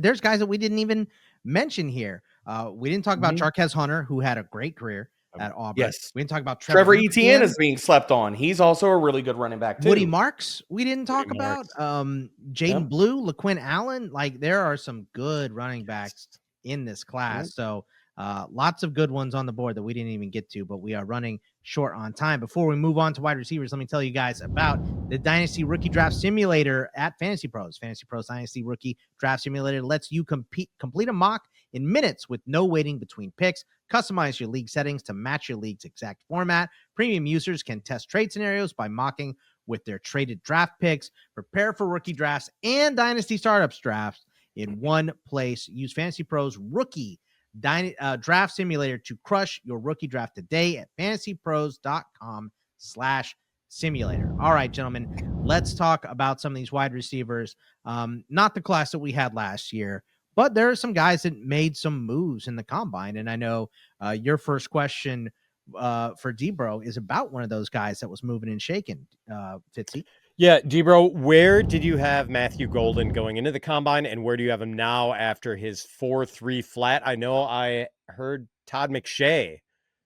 There's guys that we didn't even mention here. We didn't talk about Jarquez Hunter, who had a great career at Auburn. Yes. We didn't talk about Trevor Etienne is being slept on. He's also a really good running back too. Woody Marks, we didn't talk about. Jaden Blue, LaQuinn Allen. Like, there are some good running backs in this class. So lots of good ones on the board that we didn't even get to, but we are running short on time. Before we move on to wide receivers, let me tell you guys about the Dynasty Rookie Draft Simulator at Fantasy Pros. Fantasy Pros Dynasty Rookie Draft Simulator lets you complete a mock in minutes with no waiting between picks. Customize your league settings to match your league's exact format. Premium users can test trade scenarios by mocking with their traded draft picks. Prepare for rookie drafts and Dynasty Startups drafts in one place. Use Fantasy Pros Rookie Draft Simulator to crush your rookie draft today at fantasypros.com/simulator. All right, gentlemen, let's talk about some of these wide receivers. Not the class that we had last year, But there are some guys that made some moves in the combine. And I know your first question for Debro is about one of those guys that was moving and shaking, Fitzy. Yeah, Debro, where did you have Matthew Golden going into the combine, and where do you have him now after his 4.3 flat? I know I heard Todd McShay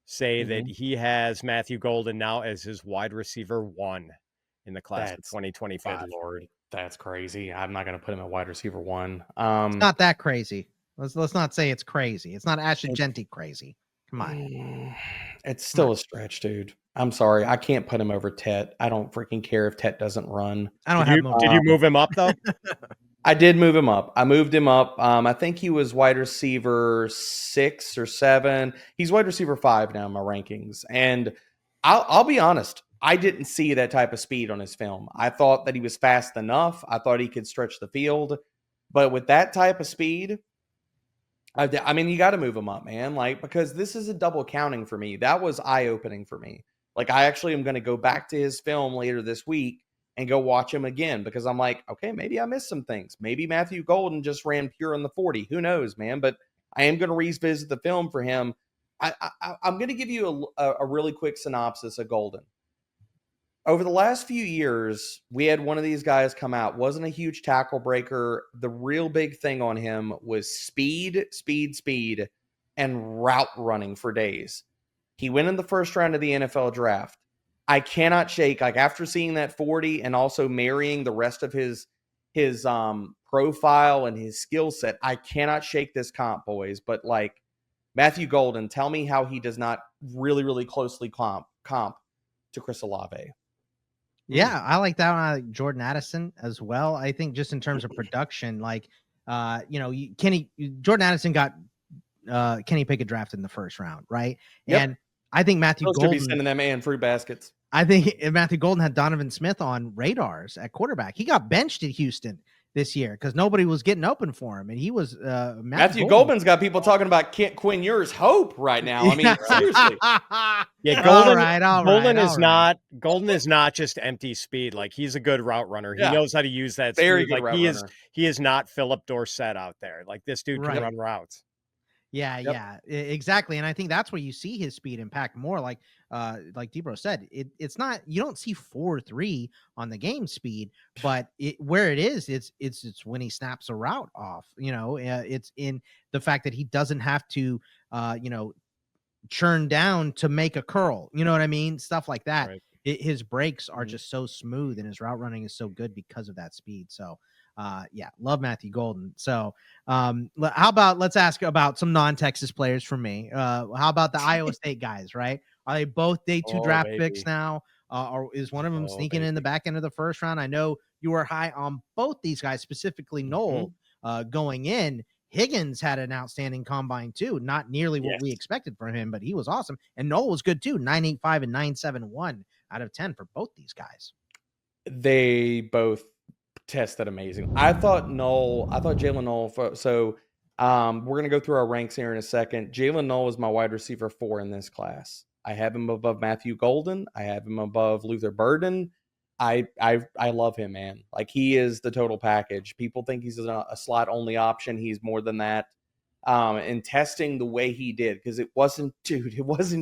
say that he has Matthew Golden now as his wide receiver 1 in the class of 2025. Good Lord, that's crazy. I'm not going to put him at wide receiver 1. It's not that crazy. Let's not say it's crazy. It's not Ashton Genty crazy. Come on. It's still a stretch, dude. I'm sorry. I can't put him over Tet. I don't freaking care if Tet doesn't run. Did you move him up, though? I did move him up. I moved him up. I think he was wide receiver 6 or 7. He's wide receiver 5 now in my rankings. And I'll be honest. I didn't see that type of speed on his film. I thought that he was fast enough. I thought he could stretch the field. But with that type of speed, I mean, you got to move him up, man. Like, because this is a double counting for me. That was eye-opening for me. Like, I actually am going to go back to his film later this week and go watch him again because I'm like, okay, maybe I missed some things. Maybe Matthew Golden just ran pure on the 40. Who knows, man? But I am going to revisit the film for him. I'm going to give you a really quick synopsis of Golden. Over the last few years, we had one of these guys come out. Wasn't a huge tackle breaker. The real big thing on him was speed, and route running for days. He went in the first round of the NFL draft. I cannot shake, like after seeing that 40 and also marrying the rest of his profile and his skill set, I cannot shake this comp, boys. But like Matthew Golden, tell me how he does not really, really closely comp to Chris Olave. Yeah, I like that one. I like Jordan Addison as well. I think just in terms of production, like, Jordan Addison got Kenny Pickett drafted in the first round, right? Yep. And I think Matthew Golden be sending that man fruit baskets. I think Matthew Golden had Donovan Smith on radars at quarterback. He got benched at Houston this year because nobody was getting open for him, and he was Matthew Goldman's got people talking about Quinn Ewers' hope right now. I mean, seriously. Yeah, Golden is not just empty speed. Like, he's a good route runner. He knows how to use that Very speed. good Like, route runner. He is not Philip Dorsett out there. Like, this dude can run routes. Yeah, exactly. And I think that's where you see his speed impact more. Like Debro said, it's not, you don't see 4.3 on the game speed, but where it is, it's when he snaps a route off, it's in the fact that he doesn't have to, churn down to make a curl. You know what I mean? Stuff like that. Right. His breaks are just so smooth and his route running is so good because of that speed. So, love Matthew Golden. So, how about let's ask about some non-Texas players for me. How about the Iowa State guys, right? Are they both day 2 draft picks now? Or is one of them sneaking in the back end of the first round? I know you were high on both these guys, specifically Noel, going in. Higgins had an outstanding combine too. Not nearly what we expected from him, but he was awesome. And Noel was good too. 9.85 and 9.71 out of 10 for both these guys. They both tested amazing. I thought Jaylin Noel. We're going to go through our ranks here in a second. Jaylin Noel is my wide receiver 4 in this class. I have him above Matthew Golden. I have him above Luther Burden. I love him, man. Like, he is the total package. People think he's a slot only option. He's more than that. And testing the way he did, because it wasn't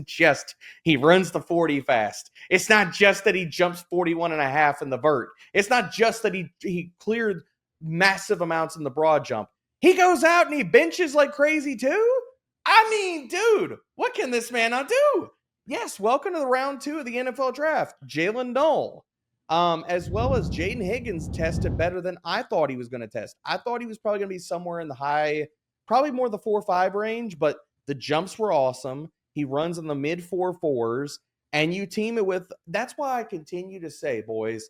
just he runs the 40 fast. It's not just that he jumps 41.5 in the vert. It's not just that he cleared massive amounts in the broad jump. He goes out and he benches like crazy too. I mean, dude, what can this man not do? Yes, welcome to the round 2 of the NFL draft. Jaylin Noel, as well as Jayden Higgins, tested better than I thought he was going to test. I thought he was probably going to be somewhere in the high, probably more the 4.5 range, but the jumps were awesome. He runs in the mid 4.4s, and you team it with, that's why I continue to say, boys,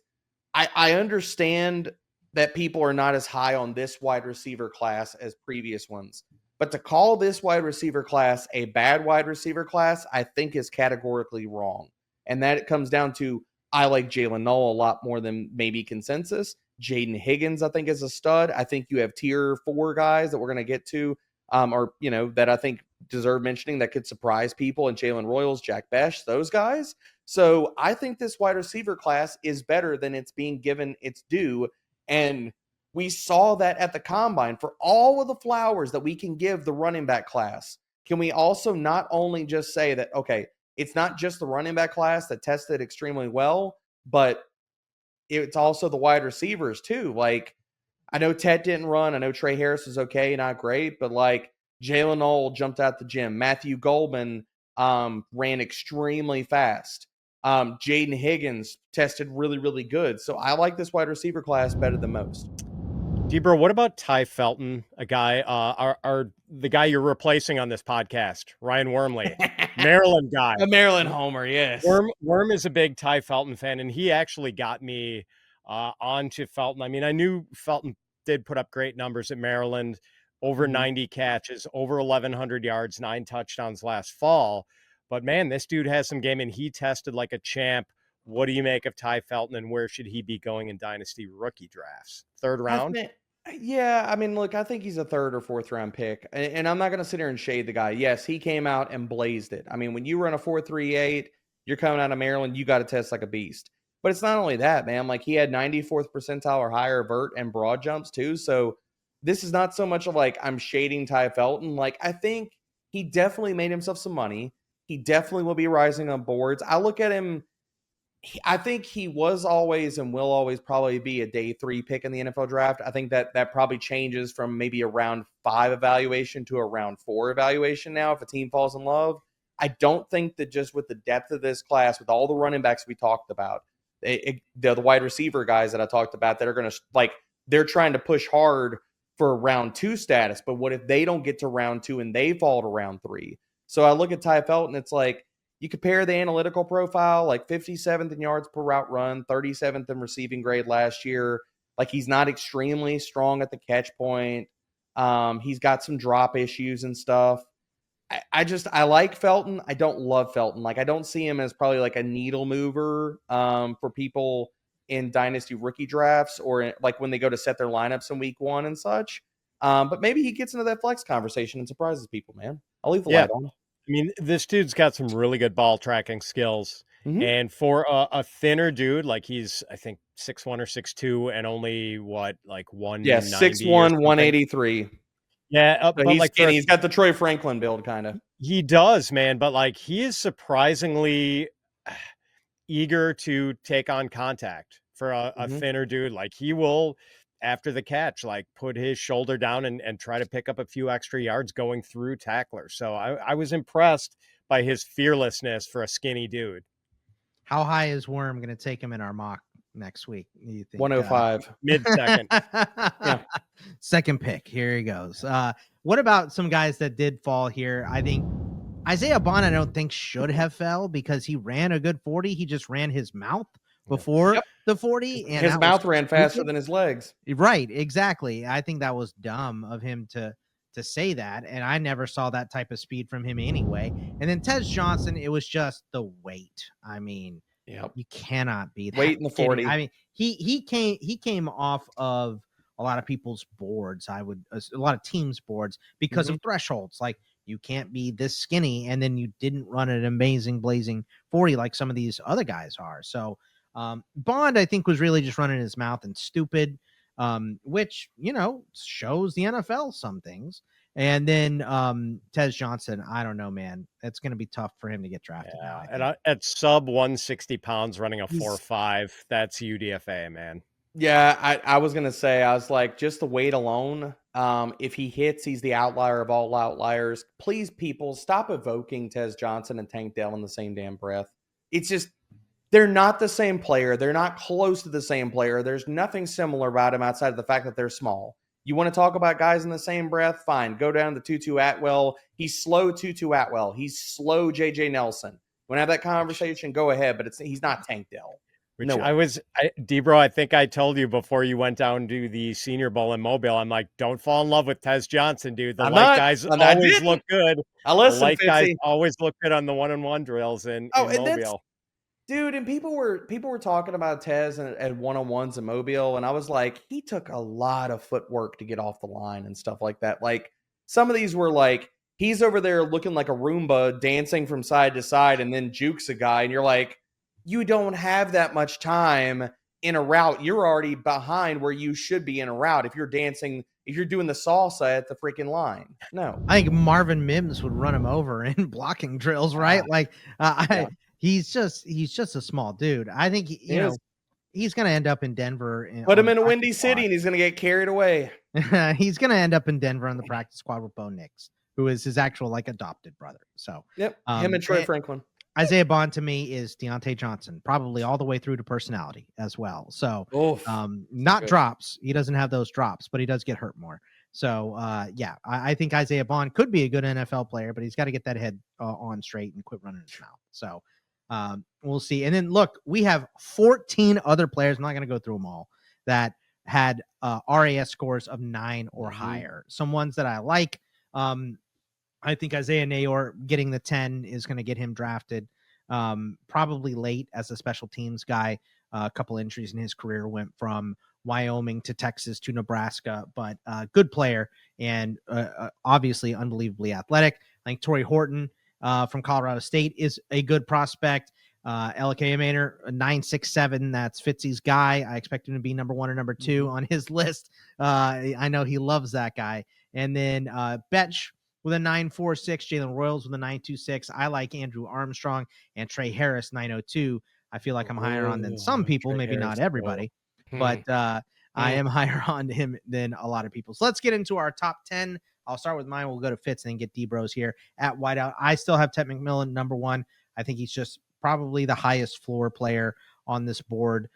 I understand that people are not as high on this wide receiver class as previous ones. But to call this wide receiver class a bad wide receiver class, I think is categorically wrong. And that it comes down to, I like Jaylin Noel a lot more than maybe consensus. Jayden Higgins, I think, is a stud. I think you have tier 4 guys that we're going to get to, that I think deserve mentioning that could surprise people, and Jalen Royals, Jack Besh, those guys. So I think this wide receiver class is better than it's being given its due. And We saw that at the combine. For all of the flowers that we can give the running back class, can we also not only just say that, okay, it's not just the running back class that tested extremely well, but it's also the wide receivers too. Like, I know Ted didn't run. I know Trey Harris is okay, not great, but like Jaylin Noel jumped out the gym. Matthew Goldman ran extremely fast. Jayden Higgins tested really, really good. So I like this wide receiver class better than most. Debro, what about Tai Felton, a guy, the guy you're replacing on this podcast, Ryan Wormley, Maryland guy. A Maryland homer, yes. Worm is a big Tai Felton fan, and he actually got me onto Felton. I mean, I knew Felton did put up great numbers at Maryland, over 90 catches, over 1,100 yards, 9 touchdowns last fall. But man, this dude has some game, and he tested like a champ. What do you make of Tai Felton, and where should he be going in dynasty rookie drafts? Third round? I mean, look, I think he's a 3rd or 4th round pick, and I'm not going to sit here and shade the guy. Yes, he came out and blazed it. I mean, when you run a 4.38, you're coming out of Maryland, you got to test like a beast. But it's not only that, man. Like, he had 94th percentile or higher vert and broad jumps too. So this is not so much of like I'm shading Tai Felton. Like, I think he definitely made himself some money. He definitely will be rising on boards. I look at him. I think he was always and will always probably be a day 3 pick in the NFL draft. I think that probably changes from maybe a round 5 evaluation to a round 4 evaluation now if a team falls in love. I don't think that just with the depth of this class, with all the running backs we talked about, the wide receiver guys that I talked about that are going to, like, they're trying to push hard for round 2 status. But what if they don't get to round 2 and they fall to round 3? So I look at Tai Felton, it's like, you compare the analytical profile, like 57th in yards per route run, 37th in receiving grade last year. Like, he's not extremely strong at the catch point. He's got some drop issues and stuff. I like Felton. I don't love Felton. Like, I don't see him as probably like a needle mover for people in dynasty rookie drafts or like when they go to set their lineups in week 1 and such. But maybe he gets into that flex conversation and surprises people, man. I'll leave the light on. I mean, this dude's got some really good ball tracking skills. Mm-hmm. And for a thinner dude, like he's, I think, 6'1 or 6'2 and only like 190. Yeah, 6'1, 183. Yeah, but he's like skinny. He's got the Troy Franklin build, kind of. He does, man. But like, he is surprisingly eager to take on contact for a thinner dude. Like, he will, after the catch, like put his shoulder down and try to pick up a few extra yards going through tacklers. So I was impressed by his fearlessness for a skinny dude. How high is Worm going to take him in our mock next week? You think 105 mid-second. Yeah. Second pick. Here he goes. What about some guys that did fall here? I think Isaiah Bond, I don't think should have fell because he ran a good 40. He just ran his mouth before the 40, and his mouth ran faster than his legs. Right, exactly. I think that was dumb of him to say that, and I never saw that type of speed from him anyway. And then Tez Johnson, it was just the weight. I mean, you cannot be that weight in the 40. I mean, he came off of a lot of people's boards. A lot of teams' boards because of thresholds. Like, you can't be this skinny, and then you didn't run an amazing blazing 40 like some of these other guys are. So. Bond, I think, was really just running his mouth and stupid, which, shows the NFL some things. And then Tez Johnson, I don't know, man. It's going to be tough for him to get drafted now. And at sub 160 pounds running a 4.5, that's UDFA, man. Yeah, I was going to say, I was like, just the weight alone, if he hits, he's the outlier of all outliers. Please, people, stop evoking Tez Johnson and Tank Dell in the same damn breath. It's just... they're not the same player. They're not close to the same player. There's nothing similar about him outside of the fact that they're small. You want to talk about guys in the same breath? Fine. Go down to Tutu Atwell. He's slow Tutu Atwell. He's slow JJ Nelson. Want to have that conversation? Go ahead, but he's not Tank Dell. Which Debro, I think I told you before you went down to the Senior Bowl in Mobile, I'm like, don't fall in love with Tez Johnson, dude. The light guys always look good. The light guys always look good on the 1-on-1 drills in Mobile. Dude, and people were talking about Tez at one-on-ones in Mobile, and I was like, he took a lot of footwork to get off the line and stuff like that. Like, some of these were like, he's over there looking like a Roomba, dancing from side to side, and then jukes a guy, and you're like, you don't have that much time in a route, you're already behind where you should be in a route if you're dancing, if you're doing the salsa at the freaking line. No. I think Marvin Mims would run him over in blocking drills, right? He's just a small dude. I think he's going to end up in Denver. Put him in a windy city and he's going to get carried away. He's going to end up in Denver on the practice squad with Bo Nix, who is his actual adopted brother. So him and Troy Franklin. Isaiah Bond to me is Deontay Johnson, probably all the way through to personality as well. So not good drops. He doesn't have those drops, but he does get hurt more. So I think Isaiah Bond could be a good NFL player, but he's got to get that head on straight and quit running his mouth. So we'll see. And then look, we have 14 other players. I'm not going to go through them all that had RAS scores of 9 or higher. Some ones that I like. I think Isaiah Nayor getting the 10 is going to get him drafted probably late as a special teams guy. A couple injuries in his career, went from Wyoming to Texas to Nebraska, but good player and obviously unbelievably athletic. I think Torrey Horton from Colorado State is a good prospect. LK Manor, 9.67. That's Fitzy's guy. I expect him to be number 1 or number 2 on his list. I know he loves that guy. And then Betch with a 9.46, Jalen Royals with a 9.26. I like Andrew Armstrong and Trey Harris, 9.02. I feel like I'm higher on than some people, Trey maybe Harris, not everybody, but I am higher on him than a lot of people. So let's get into our top 10. I'll start with mine. We'll go to Fitz and then get D-Bros here at wideout. I still have Ted McMillan, number 1. I think he's just probably the highest floor player on this board.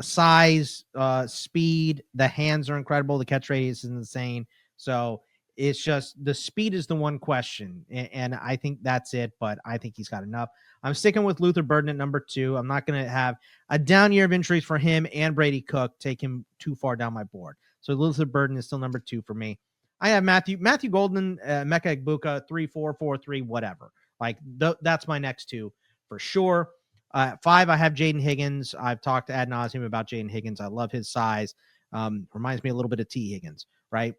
Size, speed, the hands are incredible. The catch radius is insane. So it's just the speed is the one question, and I think that's it, but I think he's got enough. I'm sticking with Luther Burden at number 2. I'm not going to have a down year of injuries for him and Brady Cook take him too far down my board. So Luther Burden is still number 2 for me. I have Matthew Golden, Mecca Egbuka, 3-4, 4-3, whatever. Like that's my next 2 for sure. 5, I have Jayden Higgins. I've talked ad nauseum about Jayden Higgins. I love his size. Reminds me a little bit of T. Higgins, right?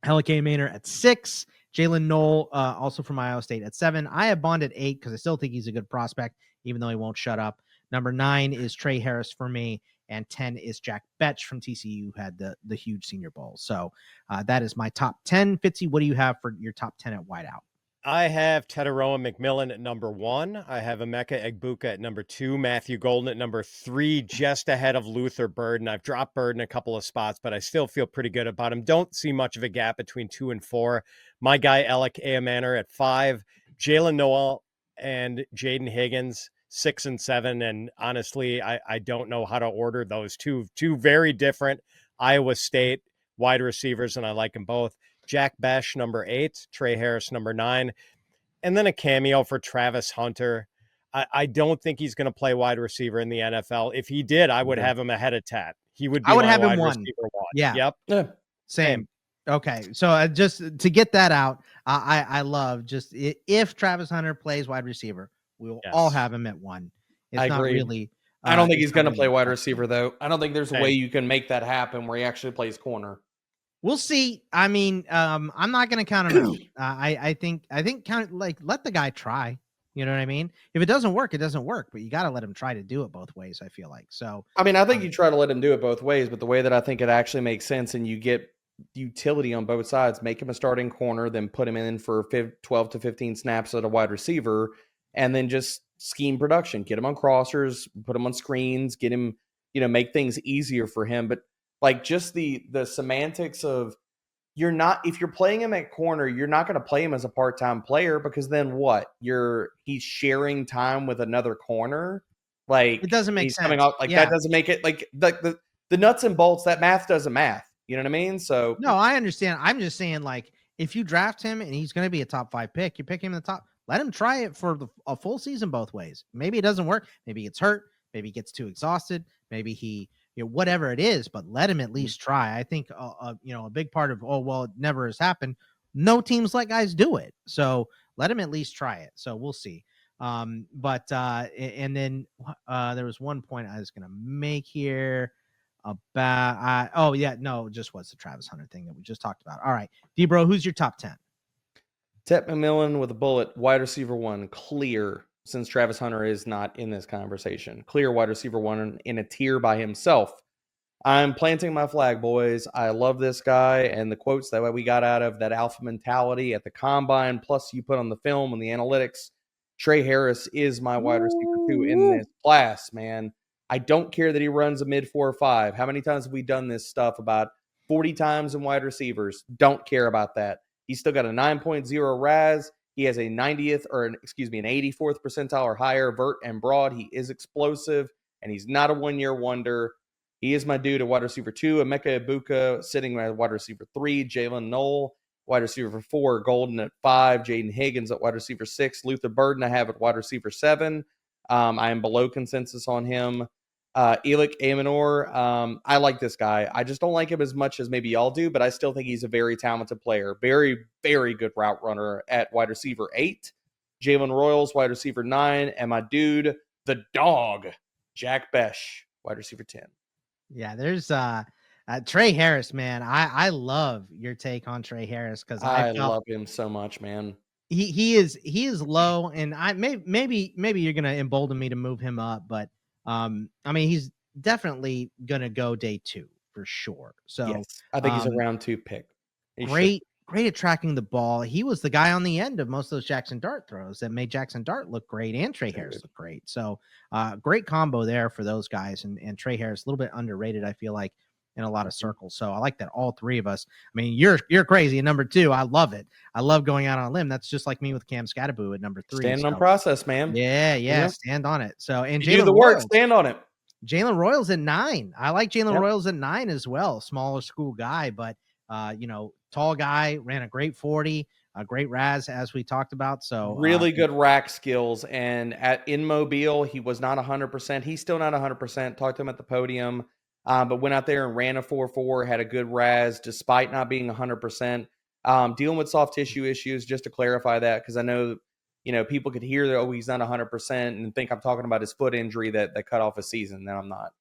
Helike Manor at 6, Jaylin Noel, also from Iowa State at 7. I have Bond at 8 because I still think he's a good prospect, even though he won't shut up. Number 9 is Trey Harris for me, and 10 is Jack Betch from TCU, who had the huge Senior Bowl. So that is my top 10. Fitzy, what do you have for your top 10 at wideout? I have Teteroa McMillan at number 1. I have Emeka Egbuka at number 2. Matthew Golden at number 3, just ahead of Luther Burden. I've dropped Burden a couple of spots, but I still feel pretty good about him. Don't see much of a gap between 2 and 4. My guy, Alec Amanor at 5. Jaylen Noel and Jayden Higgins, 6 and 7. And honestly, I don't know how to order those two very different Iowa State wide receivers, and I like them both. Jack Betch, number 8, Trey Harris, number 9, and then a cameo for Travis Hunter. I don't think he's going to play wide receiver in the NFL. If he did, I would have him ahead of Tat. He would be my wide receiver 1. Yeah. Yep. Yeah. Same. Okay. So just to get that out, I love just if Travis Hunter plays wide receiver, we will all have him at 1. It's not really. I don't think he's going to play wide receiver, though. I don't think there's a way you can make that happen where he actually plays corner. We'll see. I mean, I'm not going to count him out. I think let the guy try. You know what I mean? If it doesn't work, it doesn't work. But you got to let him try to do it both ways. I feel like so. I mean, I think you try to let him do it both ways, but the way that I think it actually makes sense, and you get utility on both sides, make him a starting corner, then put him in for 12 to 15 snaps at a wide receiver, and then just scheme production. Get him on crossers, put him on screens, get him, make things easier for him, but. Like just the semantics of if you're playing him at corner, you're not going to play him as a part-time player because then what? He's sharing time with another corner. Like it doesn't make sense. Coming out that doesn't make it like the nuts and bolts. That math doesn't math. You know what I mean? So no, I understand. I'm just saying like if you draft him and he's going to be a top 5 pick, you pick him in the top. Let him try it for a full season both ways. Maybe it doesn't work. Maybe he gets hurt. Maybe he gets too exhausted. Maybe he. Whatever it is, but let him at least try. I think, a big part of, it never has happened. No teams let guys do it. So let him at least try it. So we'll see. And then there was one point I was going to make here about, just what's the Travis Hunter thing that we just talked about. All right. D-Bro, who's your top 10? Ted McMillan with a bullet, wide receiver 1, clear. since Travis Hunter is not in this conversation. Clear wide receiver 1 in a tier by himself. I'm planting my flag, boys. I love this guy, and the quotes that we got out of that alpha mentality at the combine, plus you put on the film and the analytics. Trey Harris is my wide receiver 2 in this class, man. I don't care that he runs a mid 4 or 5. How many times have we done this stuff about 40 times in wide receivers? Don't care about that. He's still got a 9.0 RAS. He has a 90th an 84th percentile or higher vert and broad. He is explosive, and he's not a one-year wonder. He is my dude at wide receiver 2. Emeka Ibuka sitting at wide receiver 3. Jaylin Noel, wide receiver 4. Golden at 5. Jayden Higgins at wide receiver 6. Luther Burden I have at wide receiver 7. I am below consensus on him. Elik Amanor, I like this guy. I just don't like him as much as maybe y'all do, but I still think he's a very talented player. Very, very good route runner at wide receiver 8. Jalen Royals, wide receiver 9. And my dude, the dog, Jack Besh, wide receiver 10. Yeah, there's Trey Harris, man. I love your take on Trey Harris because I love him so much, man. He is low, and maybe you're gonna embolden me to move him up, but I mean, he's definitely gonna go day 2 for sure. So yes, I think he's a round 2 pick. Great at tracking the ball. He was the guy on the end of most of those Jaxon Dart throws that made Jaxon Dart look great and Trey Harris look great. So great combo there for those guys, and Trey Harris a little bit underrated, I feel like, in a lot of circles. So I like that all 3 of us. I mean, you're crazy at number 2. I love it. I love going out on a limb. That's just like me with Cam Skattebo at number 3. Standing on process, man. Yeah, stand on it. So and do the work, stand on it. Jalen Royals at 9. I like Jalen Royals at 9 as well. Smaller school guy, but tall guy, ran a great 40, a great RAS as we talked about. So really good rack skills. And in Mobile, he was not 100%. He's still not 100%. Talked to him at the podium. But went out there and ran a 4.4, had a good RAS despite not being 100%. Dealing with soft tissue issues, just to clarify that, because I know, people could hear that, oh, he's not 100% and think I'm talking about his foot injury that cut off a season. And I'm not.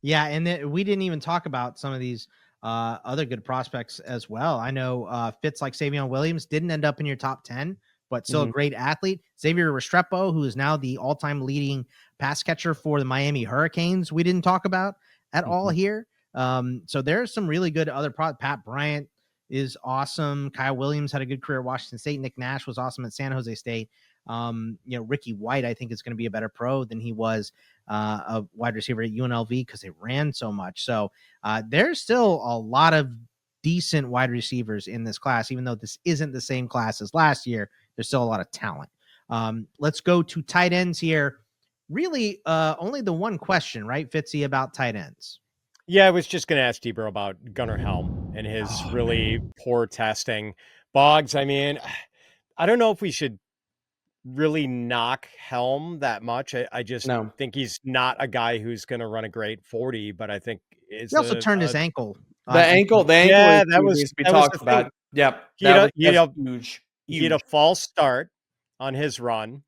Yeah, and then we didn't even talk about some of these other good prospects as well. I know Fitz like Savion Williams didn't end up in your top 10, but still a great athlete. Xavier Restrepo, who is now the all-time leading pass catcher for the Miami Hurricanes, we didn't talk about at all here. So there's some really good other Pat Bryant is awesome. Kyle Williams had a good career at Washington State. Nick Nash was awesome at San Jose State. Ricky White, I think, is going to be a better pro than he was a wide receiver at UNLV because they ran so much. So there's still a lot of decent wide receivers in this class, even though this isn't the same class as last year. There's still a lot of talent. Let's go to tight ends here. Really, only the one question, right, Fitzy, about tight ends? Yeah, I was just going to ask Debro about Gunnar Helm and his poor testing. Boggs, I mean, I don't know if we should really knock Helm that much. I just think he's not a guy who's going to run a great 40, but I think he also turned his ankle. The ankle. Yeah, that was we talked about. Yep, he had huge. He had a false start on his run,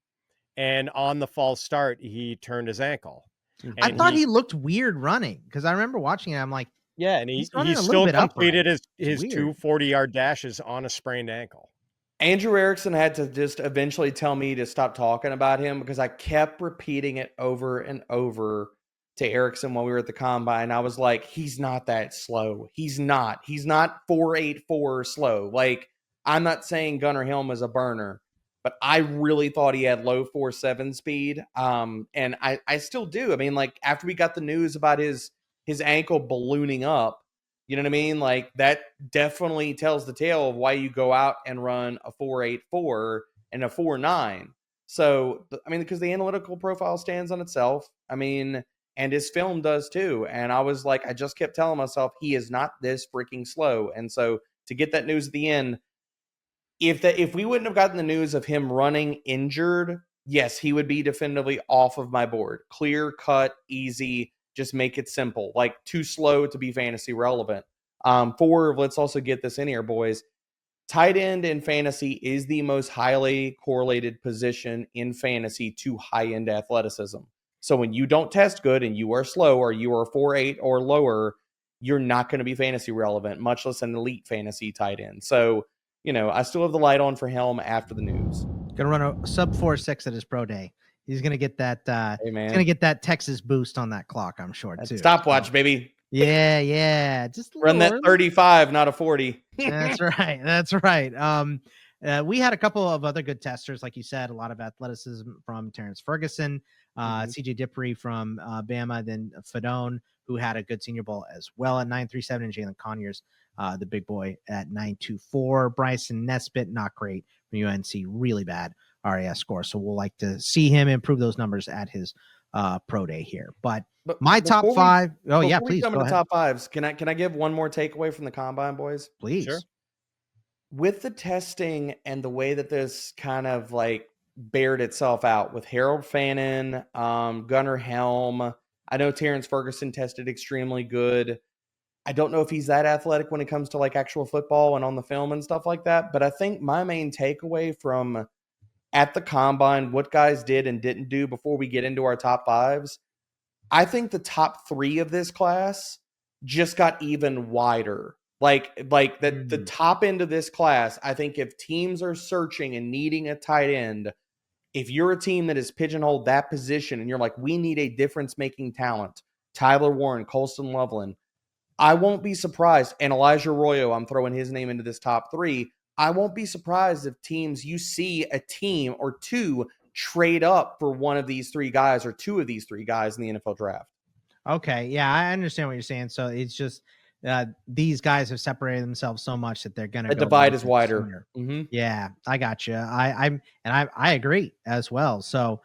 and on the false start, he turned his ankle. And I thought he looked weird running because I remember watching it. I'm like, yeah, and he still completed his 2 40-yard dashes on a sprained ankle. Andrew Erickson had to just eventually tell me to stop talking about him because I kept repeating it over and over to Erickson when we were at the combine. I was like, he's not that slow. He's not 4.84 slow. Like, I'm not saying Gunnar Helm is a burner, but I really thought he had low 4.7 speed. And I still do. I mean, like, after we got the news about his ankle ballooning up, you know what I mean? Like, that definitely tells the tale of why you go out and run a 4.84 and a 4.9. So, I mean, because the analytical profile stands on itself. I mean, and his film does too. And I was like, I just kept telling myself, he is not this freaking slow. And so to get that news at the end, if we wouldn't have gotten the news of him running injured, yes, he would be definitively off of my board. Clear cut, easy, just make it simple. Like, too slow to be fantasy relevant. Let's also get this in here, boys. Tight end in fantasy is the most highly correlated position in fantasy to high-end athleticism. So when you don't test good and you are slow or you are 4.8 or lower, you're not going to be fantasy relevant, much less an elite fantasy tight end. So, I still have the light on for Helm after the news. Going to run a sub 4.6 at his pro day He's gonna get that. Hey, He's man. gonna get that Texas boost on that clock, I'm sure too. Stopwatch, So, baby. yeah. Just Run that 35, not a 40. That's right. That's right. We had a couple of other good testers, like you said, a lot of athleticism from Terrence Ferguson, CJ Dippery from Bama, then Fedone, who had a good Senior Bowl as well at 9.37, and Jalen Conyers, the big boy, at 9.24. Bryson Nesbitt, not great from UNC, really bad RAS score. So we'll like to see him improve those numbers at his pro day here. But my top five. Please jump go into ahead. top fives. Can I give one more takeaway from the combine, boys? Please. Sure. With the testing and the way that this kind of like bared itself out with Harold Fannin, Gunnar Helm. I know Terrence Ferguson tested extremely good. I don't know if he's that athletic when it comes to like actual football and on the film and stuff like that. But I think my main takeaway from at the combine, what guys did and didn't do before we get into our top fives, I think the top 3 of this class just got even wider. Like the top end of this class, I think if teams are searching and needing a tight end, if you're a team that has pigeonholed that position and you're like, we need a difference-making talent, Tyler Warren, Colston Loveland, I won't be surprised. And Elijah Arroyo, I'm throwing his name into this top 3. I won't be surprised if you see a team or two trade up for one of these 3 guys or 2 of these 3 guys in the NFL draft. Okay. Yeah, I understand what you're saying. So it's just these guys have separated themselves so much that they're going to The divide is wider. Mm-hmm. Yeah, I got you. I agree as well. So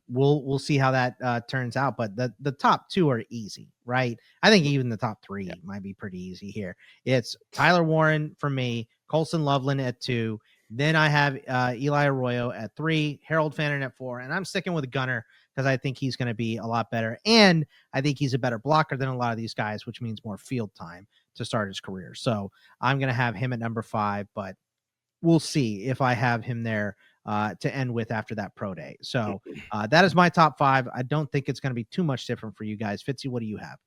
we'll see how that turns out. But the top 2 are easy, right? I think even the top 3 might be pretty easy here. It's Tyler Warren for me, Colston Loveland at 2. Then I have Eli Arroyo at 3, Harold Fannin at 4, and I'm sticking with Gunnar because I think he's going to be a lot better. And I think he's a better blocker than a lot of these guys, which means more field time to start his career. So I'm going to have him at number 5, but we'll see if I have him there to end with after that pro day. So that is my top 5. I don't think it's going to be too much different for you guys. Fitzy, what do you have?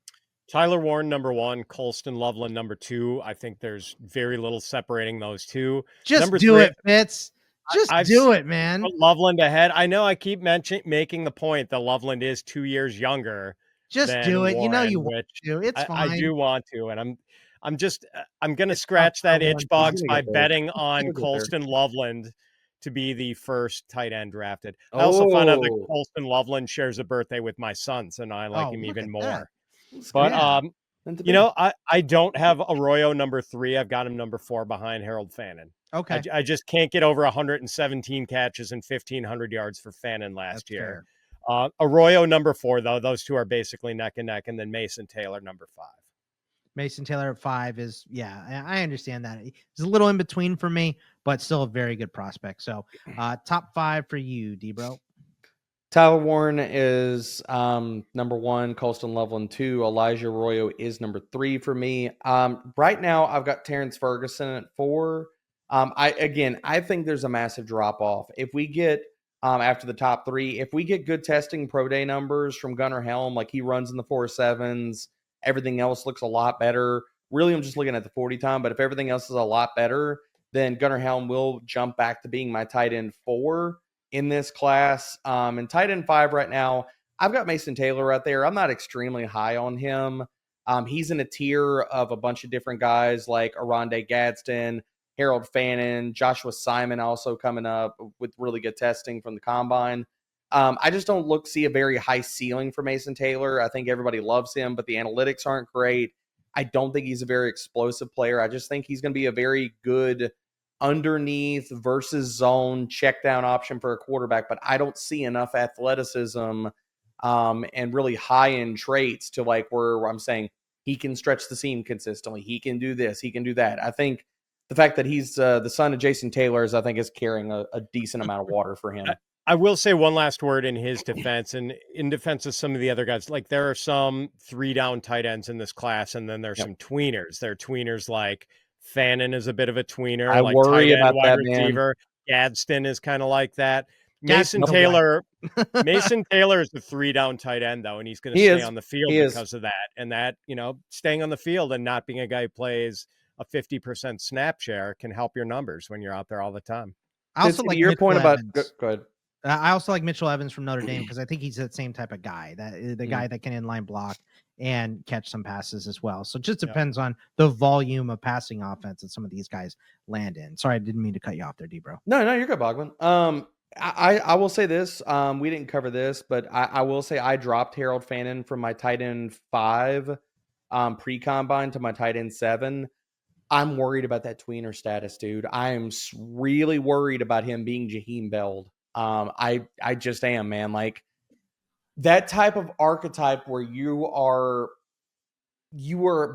Tyler Warren, number 1, Colston Loveland, number 2. I think there's very little separating those 2. Just number do 3, it, Fitz. Just do it, man. Loveland ahead. I know I keep making the point that Loveland is 2 years younger. Just do it. Warren, you know you want to. It's fine. I do want to, and I'm going to scratch that itch, Boggs, by betting on Colston Loveland to be the first tight end drafted. I also found out that Colston Loveland shares a birthday with my son, so now I like him even more. But I don't have Arroyo number 3. I've got him number 4 behind Harold Fannin. Okay. I just can't get over 117 catches and 1,500 yards for Fannin last year. Arroyo number 4, though. Those 2 are basically neck and neck, and then Mason Taylor number 5. Mason Taylor at 5 is, I understand that. It's a little in between for me, but still a very good prospect. So top 5 for you, D-Bro. Tyler Warren is number 1, Colston Loveland 2, Elijah Arroyo is number 3 for me. Right now, I've got Terrence Ferguson at 4. I think there's a massive drop off. If we get after the top 3, if we get good testing pro day numbers from Gunnar Helm, like he runs in the 4.7s, everything else looks a lot better. Really, I'm just looking at the 40 time, but if everything else is a lot better, then Gunnar Helm will jump back to being my tight end 4 in this class. And tight end 5 right now, I've got Mason Taylor out there. I'm not extremely high on him. He's in a tier of a bunch of different guys like Aronde Gadsden, Harold Fannin, Joshua Simon also coming up with really good testing from the combine. I just don't see a very high ceiling for Mason Taylor. I think everybody loves him, but the analytics aren't great. I don't think he's a very explosive player. I just think he's going to be a very good underneath versus zone check down option for a quarterback, but I don't see enough athleticism and really high-end traits to like where I'm saying he can stretch the seam consistently. He can do this. He can do that. I think the fact that he's the son of Jason Taylor is carrying a decent amount of water for him. I will say one last word in his defense, and in defense of some of the other guys. Like there are some 3-down tight ends in this class, and then there's some tweeners. There are tweeners like Fannin is a bit of a tweener. I like worry tight end, about wide that, receiver. Gadsden is kind of like that. Mason Taylor is the 3-down tight end, though, and he's going to stay on the field because of that. And that, staying on the field and not being a guy who plays a 50% snap share can help your numbers when you're out there all the time. I also like your point about go ahead. I also like Mitchell Evans from Notre Dame because I think he's that same type of guy, that the guy that can inline block and catch some passes as well. So it just depends on the volume of passing offense that some of these guys land in. Sorry, I didn't mean to cut you off there, D-Bro. No, you're good, Bogman. I will say this. We didn't cover this, but I will say I dropped Harold Fannin from my tight end 5 pre-combine to my tight end 7. I'm worried about that tweener status, dude. I am really worried about him being Jaheim Belled. I just am, man. Like that type of archetype where you are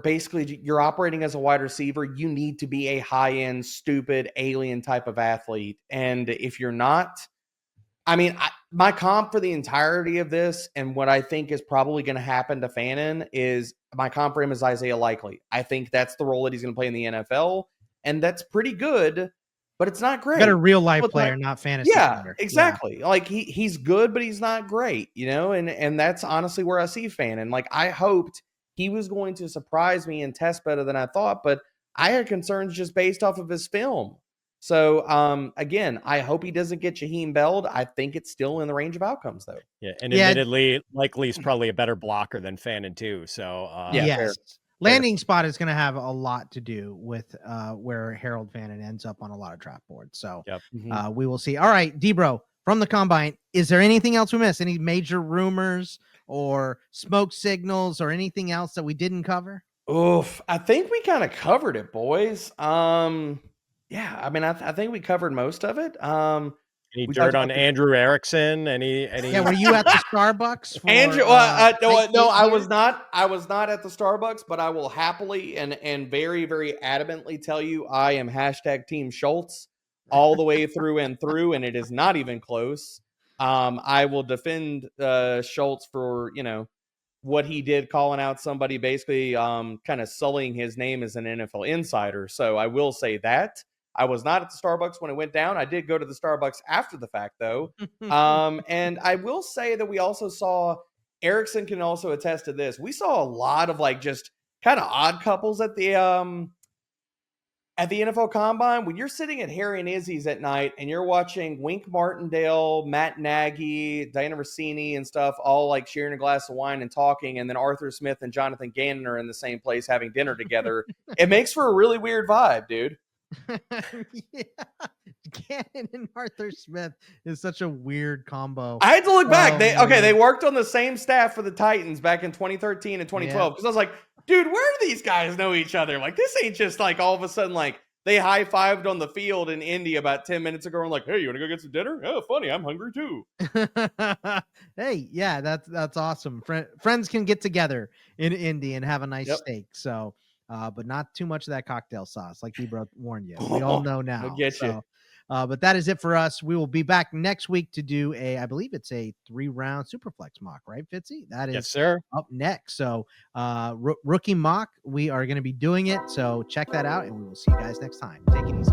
basically, you're operating as a wide receiver. You need to be a high-end, stupid, alien type of athlete. And if you're not, I mean, my comp for the entirety of this and what I think is probably going to happen to Fannin is my comp for him is Isaiah Likely. I think that's the role that he's going to play in the NFL. And that's pretty good, but it's not great. Got a real life player, not fantasy player. Exactly. Yeah. Like he's good, but he's not great, you know? And that's honestly where I see Fannin. Like I hoped he was going to surprise me and test better than I thought, but I had concerns just based off of his film. So, again, I hope he doesn't get Jaheim Belled. I think it's still in the range of outcomes, though. Yeah, and admittedly, Likely is probably a better blocker than Fannin, too. So, yes. Landing spot is going to have a lot to do with where Harold Fannin ends up on a lot of draft boards. So, we will see. All right, D-Bro, from the Combine, is there anything else we missed? Any major rumors or smoke signals or anything else that we didn't cover? Oof, I think we kind of covered it, boys. Yeah, I mean, I think we covered most of it. Any dirt on Andrew Erickson? Any? Yeah, were you at the Starbucks? For, Andrew? No, I was not. I was not at the Starbucks, but I will happily and very, very adamantly tell you I am #Team Schultz all the way through and through, and it is not even close. I will defend Schultz for what he did, calling out somebody, basically kind of sullying his name as an NFL insider. So I will say that. I was not at the Starbucks when it went down. I did go to the Starbucks after the fact, though. And I will say that we also saw, Erickson can also attest to this, we saw a lot of like just kind of odd couples at the NFL Combine. When you're sitting at Harry and Izzy's at night and you're watching Wink Martindale, Matt Nagy, Diana Rossini and stuff, all like sharing a glass of wine and talking, and then Arthur Smith and Jonathan Gannon are in the same place having dinner together, it makes for a really weird vibe, dude. Yeah, Gannon and Arthur Smith is such a weird combo. I had to look back. They worked on the same staff for the Titans back in 2013 and 2012 because I was like, dude, where do these guys know each other? Like, this ain't just like all of a sudden like they high-fived on the field in Indy about 10 minutes ago and like, hey, you want to go get some dinner? Oh, funny, I'm hungry too. Hey, yeah, that's awesome. Friends can get together in Indy and have a nice steak. So but not too much of that cocktail sauce, like D-Bro warned you. We all know now. I'll get you. But that is it for us. We will be back next week to do I believe it's a 3-round superflex mock, right, Fitzy? That is yes, sir. Up next. So rookie mock, we are going to be doing it. So check that out, and we will see you guys next time. Take it easy.